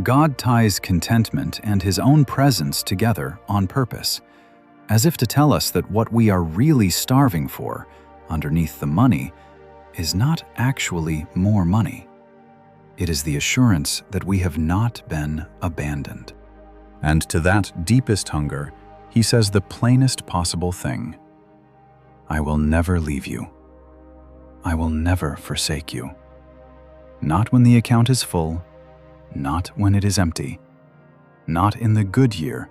Speaker 1: God ties contentment and His own presence together on purpose, as if to tell us that what we are really starving for, underneath the money, is not actually more money. It is the assurance that we have not been abandoned. And to that deepest hunger, He says the plainest possible thing: I will never leave you. I will never forsake you. Not when the account is full, not when it is empty, not in the good year,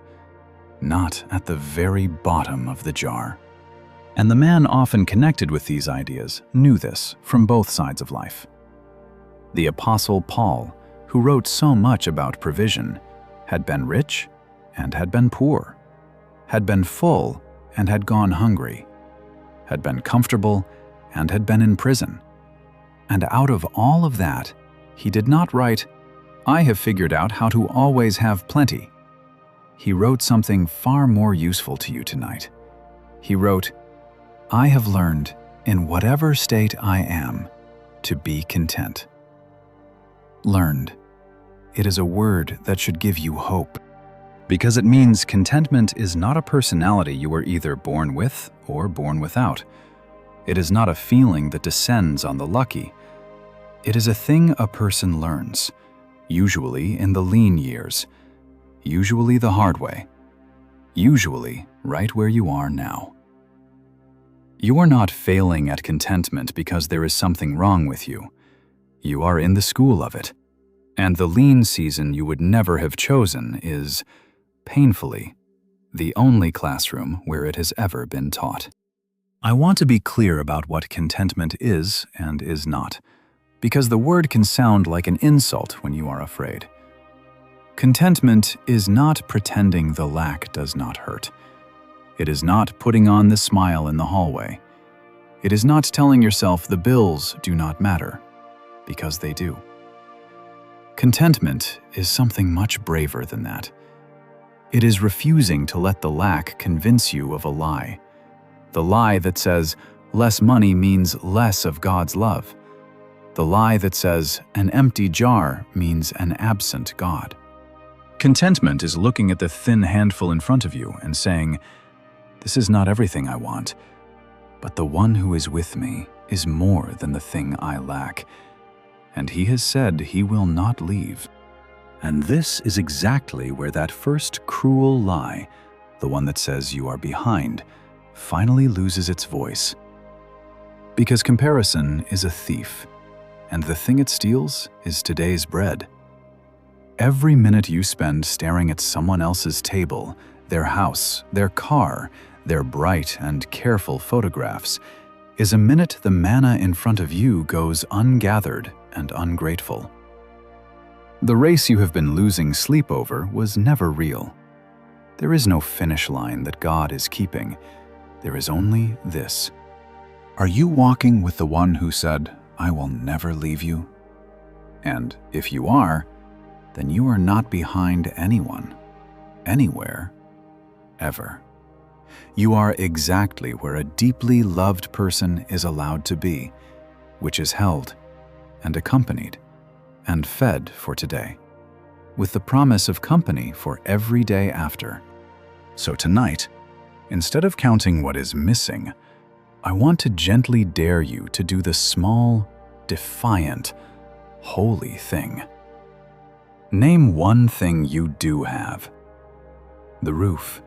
Speaker 1: not at the very bottom of the jar. And the man often connected with these ideas knew this from both sides of life. The Apostle Paul, who wrote so much about provision, had been rich and had been poor, had been full and had gone hungry, had been comfortable and had been in prison. And out of all of that, he did not write, I have figured out how to always have plenty. He wrote something far more useful to you tonight. He wrote, I have learned, in whatever state I am, to be content. Learned. It is a word that should give you hope, because it means contentment is not a personality you are either born with or born without. It is not a feeling that descends on the lucky. It is a thing a person learns, usually in the lean years, usually the hard way, usually right where you are now. You are not failing at contentment because there is something wrong with you. You are in the school of it, and the lean season you would never have chosen is, painfully, the only classroom where it has ever been taught. I want to be clear about what contentment is and is not, because the word can sound like an insult when you are afraid. Contentment is not pretending the lack does not hurt. It is not putting on the smile in the hallway. It is not telling yourself the bills do not matter, because they do. Contentment is something much braver than that. It is refusing to let the lack convince you of a lie. The lie that says less money means less of God's love. The lie that says an empty jar means an absent God. Contentment is looking at the thin handful in front of you and saying, this is not everything I want, but the one who is with me is more than the thing I lack, and he has said he will not leave. And this is exactly where that first cruel lie, the one that says you are behind, finally loses its voice. Because comparison is a thief, and the thing it steals is today's bread. Every minute you spend staring at someone else's table, their house, their car, their bright and careful photographs, is a minute the manna in front of you goes ungathered and ungrateful. The race you have been losing sleep over was never real. There is no finish line that God is keeping. There is only this. Are you walking with the one who said, I will never leave you? And if you are, then you are not behind anyone, anywhere, ever. You are exactly where a deeply loved person is allowed to be, which is held and accompanied and fed for today, with the promise of company for every day after. So tonight, instead of counting what is missing, I want to gently dare you to do the small, defiant, holy thing. Name one thing you do have. The roof,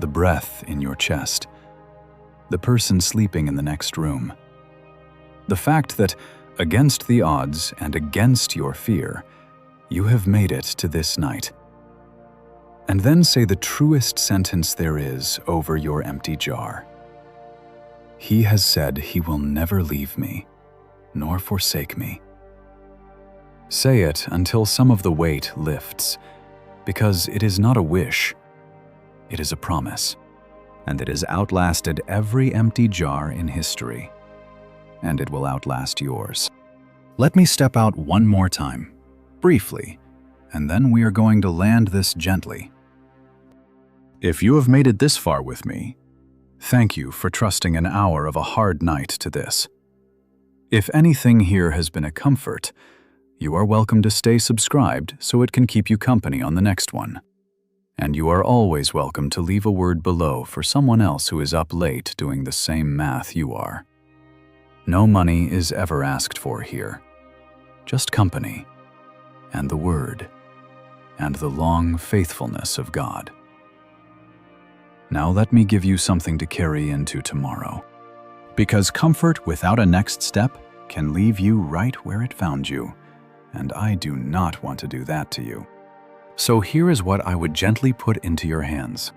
Speaker 1: the breath in your chest, the person sleeping in the next room. The fact that, against the odds and against your fear, you have made it to this night. And then say the truest sentence there is over your empty jar. He has said he will never leave me, nor forsake me. Say it until some of the weight lifts, because it is not a wish, it is a promise, and it has outlasted every empty jar in history, and it will outlast yours. Let me step out one more time, briefly, and then we are going to land this gently. If you have made it this far with me, thank you for trusting an hour of a hard night to this. If anything here has been a comfort, you are welcome to stay subscribed so it can keep you company on the next one. And you are always welcome to leave a word below for someone else who is up late doing the same math you are. No money is ever asked for here. Just company, and the word, and the long faithfulness of God. Now let me give you something to carry into tomorrow, because comfort without a next step can leave you right where it found you, and I do not want to do that to you. So here is what I would gently put into your hands.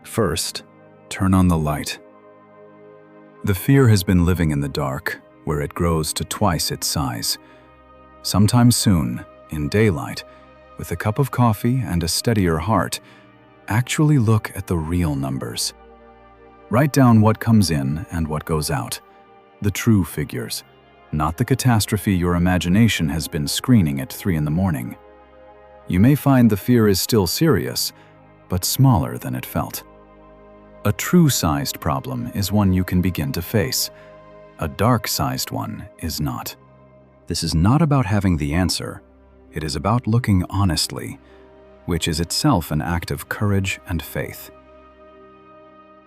Speaker 1: First, turn on the light. The fear has been living in the dark, where it grows to twice its size. Sometime soon, in daylight, with a cup of coffee and a steadier heart, actually look at the real numbers. Write down what comes in and what goes out, the true figures. not the catastrophe your imagination has been screening at 3 in the morning. You may find the fear is still serious, but smaller than it felt. A true-sized problem is one you can begin to face. A dark-sized one is not. This is not about having the answer. It is about looking honestly, which is itself an act of courage and faith.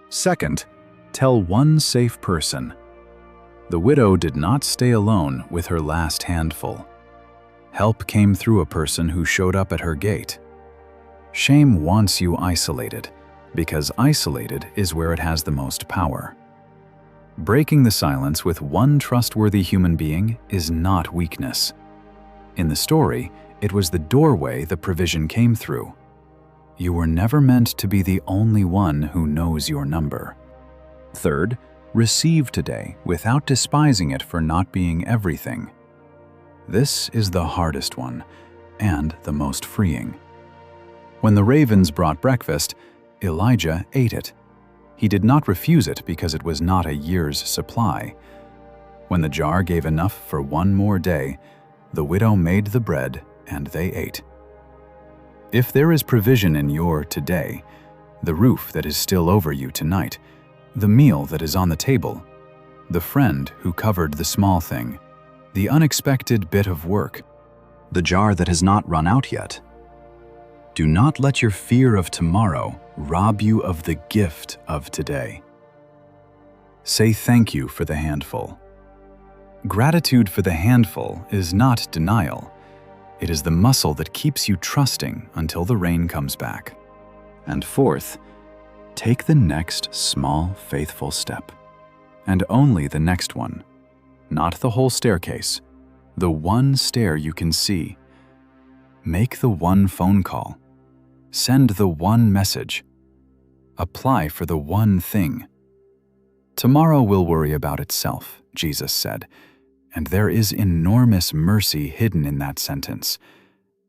Speaker 1: Second, tell one safe person. The widow did not stay alone with her last handful. Help came through a person who showed up at her gate. Shame wants you isolated, because isolated is where it has the most power. Breaking the silence with one trustworthy human being is not weakness. In the story, it was the doorway the provision came through. You were never meant to be the only one who knows your number. Third, receive today without despising it for not being everything. This is the hardest one, and the most freeing. When the ravens brought breakfast, Elijah ate it. He did not refuse it because it was not a year's supply. When the jar gave enough for one more day, the widow made the bread and they ate. If there is provision in your today, the roof that is still over you tonight, the meal that is on the table, the friend who covered the small thing, the unexpected bit of work, the jar that has not run out yet, do not let your fear of tomorrow rob you of the gift of today. Say thank you for the handful. Gratitude for the handful is not denial. It is the muscle that keeps you trusting until the rain comes back. And fourth, take the next small, faithful step. And only the next one. Not the whole staircase. The one stair you can see. Make the one phone call. Send the one message. Apply for the one thing. Tomorrow will worry about itself, Jesus said, and there is enormous mercy hidden in that sentence,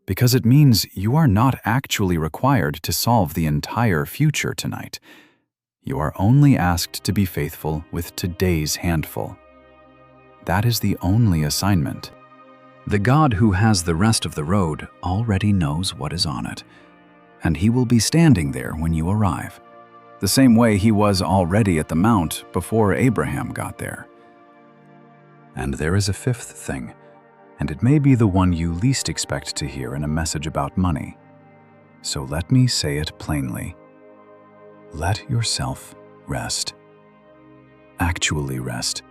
Speaker 1: because it means you are not actually required to solve the entire future tonight. You are only asked to be faithful with today's handful. That is the only assignment. The God who has the rest of the road already knows what is on it, and He will be standing there when you arrive, the same way He was already at the mount before Abraham got there. And there is a fifth thing, and it may be the one you least expect to hear in a message about money. So let me say it plainly. Let yourself rest. Actually rest.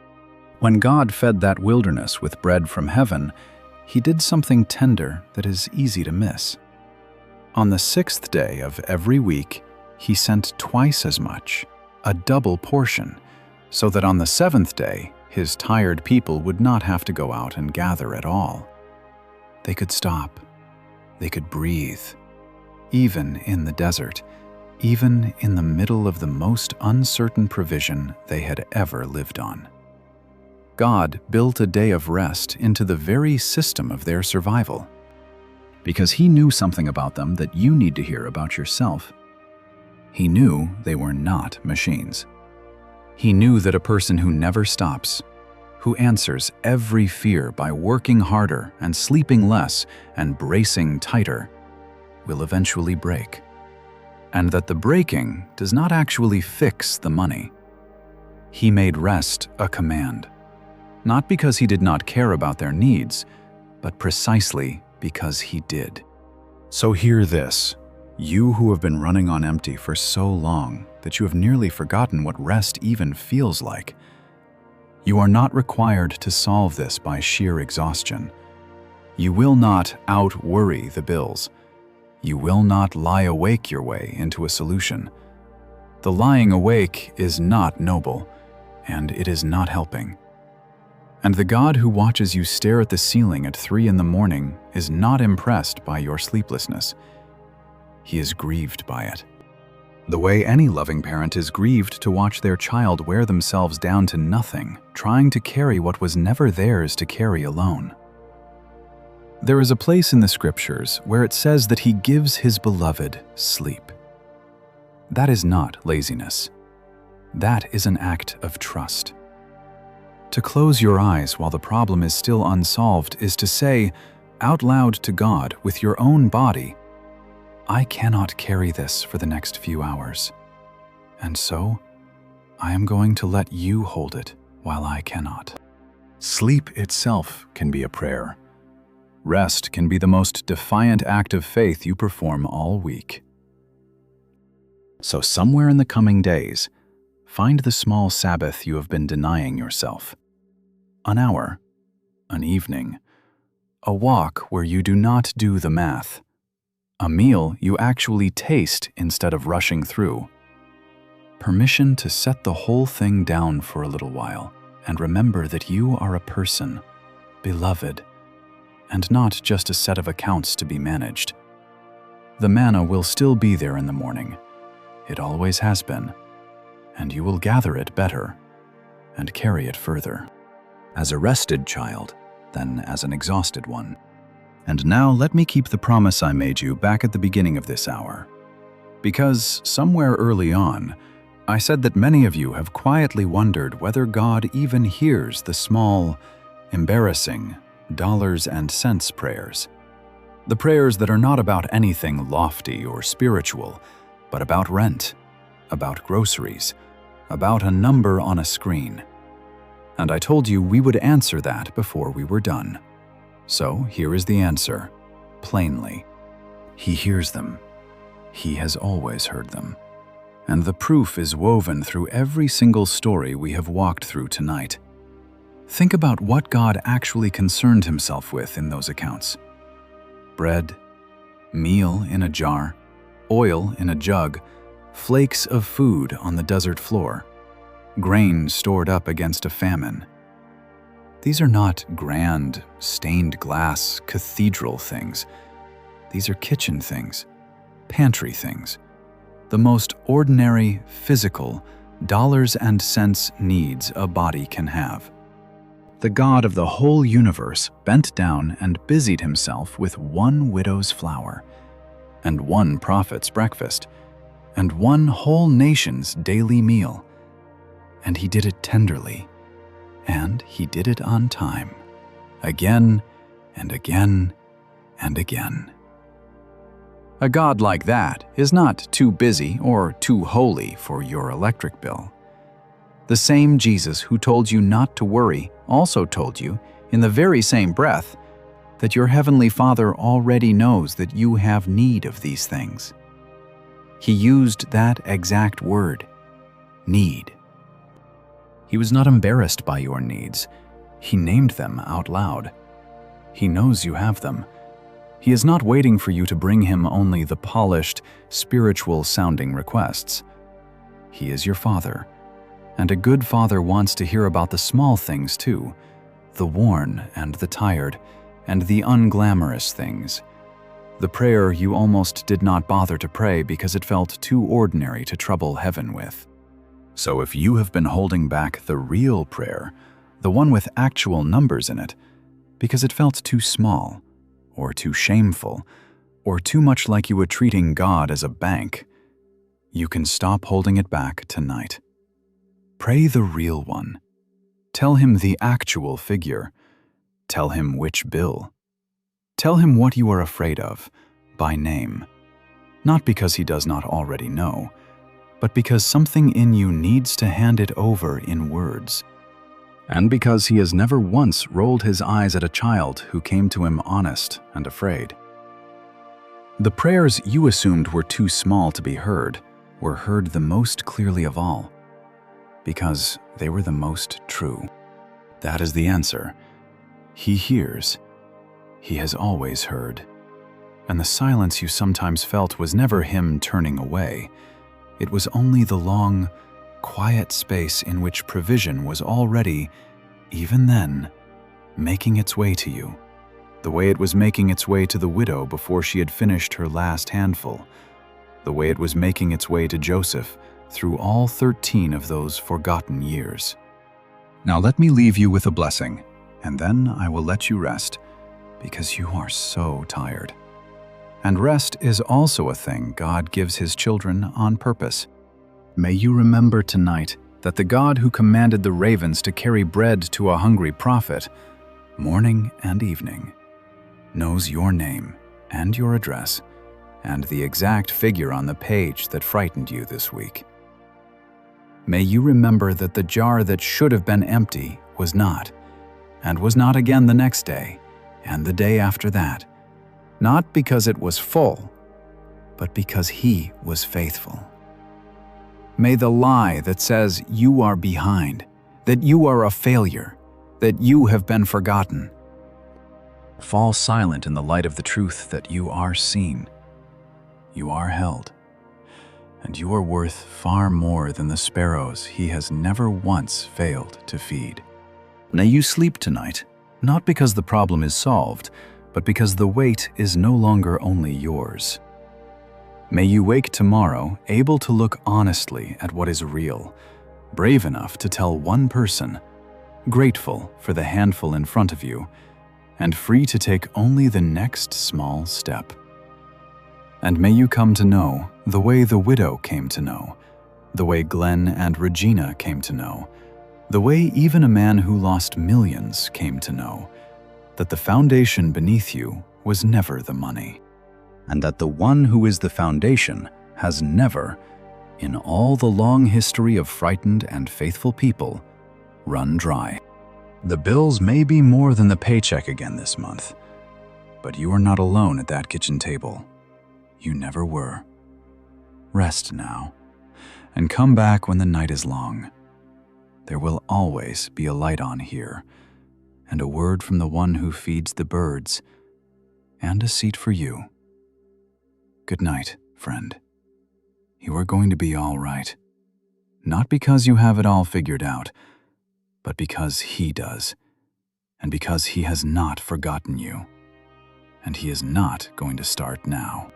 Speaker 1: When God fed that wilderness with bread from heaven, He did something tender that is easy to miss. On the 6th day of every week, He sent twice as much, a double portion, so that on the 7th day, His tired people would not have to go out and gather at all. They could stop. They could breathe. Even in the desert, even in the middle of the most uncertain provision they had ever lived on. God built a day of rest into the very system of their survival, because He knew something about them that you need to hear about yourself. He knew they were not machines. He knew that a person who never stops, who answers every fear by working harder and sleeping less and bracing tighter, will eventually break. And that the breaking does not actually fix the money. He made rest a command, not because He did not care about their needs, but precisely because He did. So hear this, you who have been running on empty for so long that you have nearly forgotten what rest even feels like. You are not required to solve this by sheer exhaustion. You will not out-worry the bills. You will not lie awake your way into a solution. The lying awake is not noble, and it is not helping. And the God who watches you stare at the ceiling at 3 in the morning is not impressed by your sleeplessness. He is grieved by it. The way any loving parent is grieved to watch their child wear themselves down to nothing, trying to carry what was never theirs to carry alone. There is a place in the Scriptures where it says that He gives His beloved sleep. That is not laziness. That is an act of trust. To close your eyes while the problem is still unsolved is to say, out loud to God with your own body, I cannot carry this for the next few hours. And so, I am going to let you hold it while I cannot. Sleep itself can be a prayer. Rest can be the most defiant act of faith you perform all week. So somewhere in the coming days, find the small Sabbath you have been denying yourself. An hour, an evening, a walk where you do not do the math, a meal you actually taste instead of rushing through. Permission to set the whole thing down for a little while and remember that you are a person, beloved, and not just a set of accounts to be managed. The manna will still be there in the morning. It always has been, and you will gather it better and carry it further. As a rested child than as an exhausted one. And now let me keep the promise I made you back at the beginning of this hour. Because somewhere early on, I said that many of you have quietly wondered whether God even hears the small, embarrassing, dollars and cents prayers. The prayers that are not about anything lofty or spiritual, but about rent, about groceries, about a number on a screen. And I told you we would answer that before we were done. So here is the answer, plainly. He hears them. He has always heard them. And the proof is woven through every single story we have walked through tonight. Think about what God actually concerned himself with in those accounts. Bread, meal in a jar, oil in a jug, flakes of food on the desert floor, grain stored up against a famine. These are not grand, stained glass, cathedral things. These are kitchen things, pantry things, the most ordinary, physical, dollars and cents needs a body can have. The God of the whole universe bent down and busied himself with one widow's flour, and one prophet's breakfast, and one whole nation's daily meal. And he did it tenderly, and he did it on time, again and again and again. A God like that is not too busy or too holy for your electric bill. The same Jesus who told you not to worry also told you, in the very same breath, that your heavenly Father already knows that you have need of these things. He used that exact word, need. He was not embarrassed by your needs. He named them out loud. He knows you have them. He is not waiting for you to bring him only the polished, spiritual-sounding requests. He is your Father, and a good father wants to hear about the small things too, the worn and the tired, and the unglamorous things. The prayer you almost did not bother to pray because it felt too ordinary to trouble heaven with. So if you have been holding back the real prayer, the one with actual numbers in it, because it felt too small, or too shameful, or too much like you were treating God as a bank, you can stop holding it back tonight. Pray the real one. Tell him the actual figure. Tell him which bill. Tell him what you are afraid of, by name. Not because he does not already know, but because something in you needs to hand it over in words. And because he has never once rolled his eyes at a child who came to him honest and afraid. The prayers you assumed were too small to be heard were heard the most clearly of all, because they were the most true. That is the answer. He hears. He has always heard. And the silence you sometimes felt was never him turning away. It was only the long, quiet space in which provision was already, even then, making its way to you, the way it was making its way to the widow before she had finished her last handful, the way it was making its way to Joseph through all 13 of those forgotten years. Now let me leave you with a blessing, and then I will let you rest, because you are so tired. And rest is also a thing God gives his children on purpose. May you remember tonight that the God who commanded the ravens to carry bread to a hungry prophet, morning and evening, knows your name and your address and the exact figure on the page that frightened you this week. May you remember that the jar that should have been empty was not, and was not again the next day, and the day after that, not because it was full, but because He was faithful. May the lie that says you are behind, that you are a failure, that you have been forgotten, fall silent in the light of the truth that you are seen, you are held, and you are worth far more than the sparrows He has never once failed to feed. May you sleep tonight, not because the problem is solved, but because the weight is no longer only yours. May you wake tomorrow able to look honestly at what is real, brave enough to tell one person, grateful for the handful in front of you, and free to take only the next small step. And may you come to know the way the widow came to know, the way Glenn and Regina came to know, the way even a man who lost millions came to know, that the foundation beneath you was never the money, and that the one who is the foundation has never, in all the long history of frightened and faithful people, run dry. The bills may be more than the paycheck again this month, but you are not alone at that kitchen table. You never were. Rest now, and come back when the night is long. There will always be a light on here, and a word from the one who feeds the birds, and a seat for you. Good night, friend. You are going to be all right. Not because you have it all figured out, but because He does, and because He has not forgotten you, and He is not going to start now.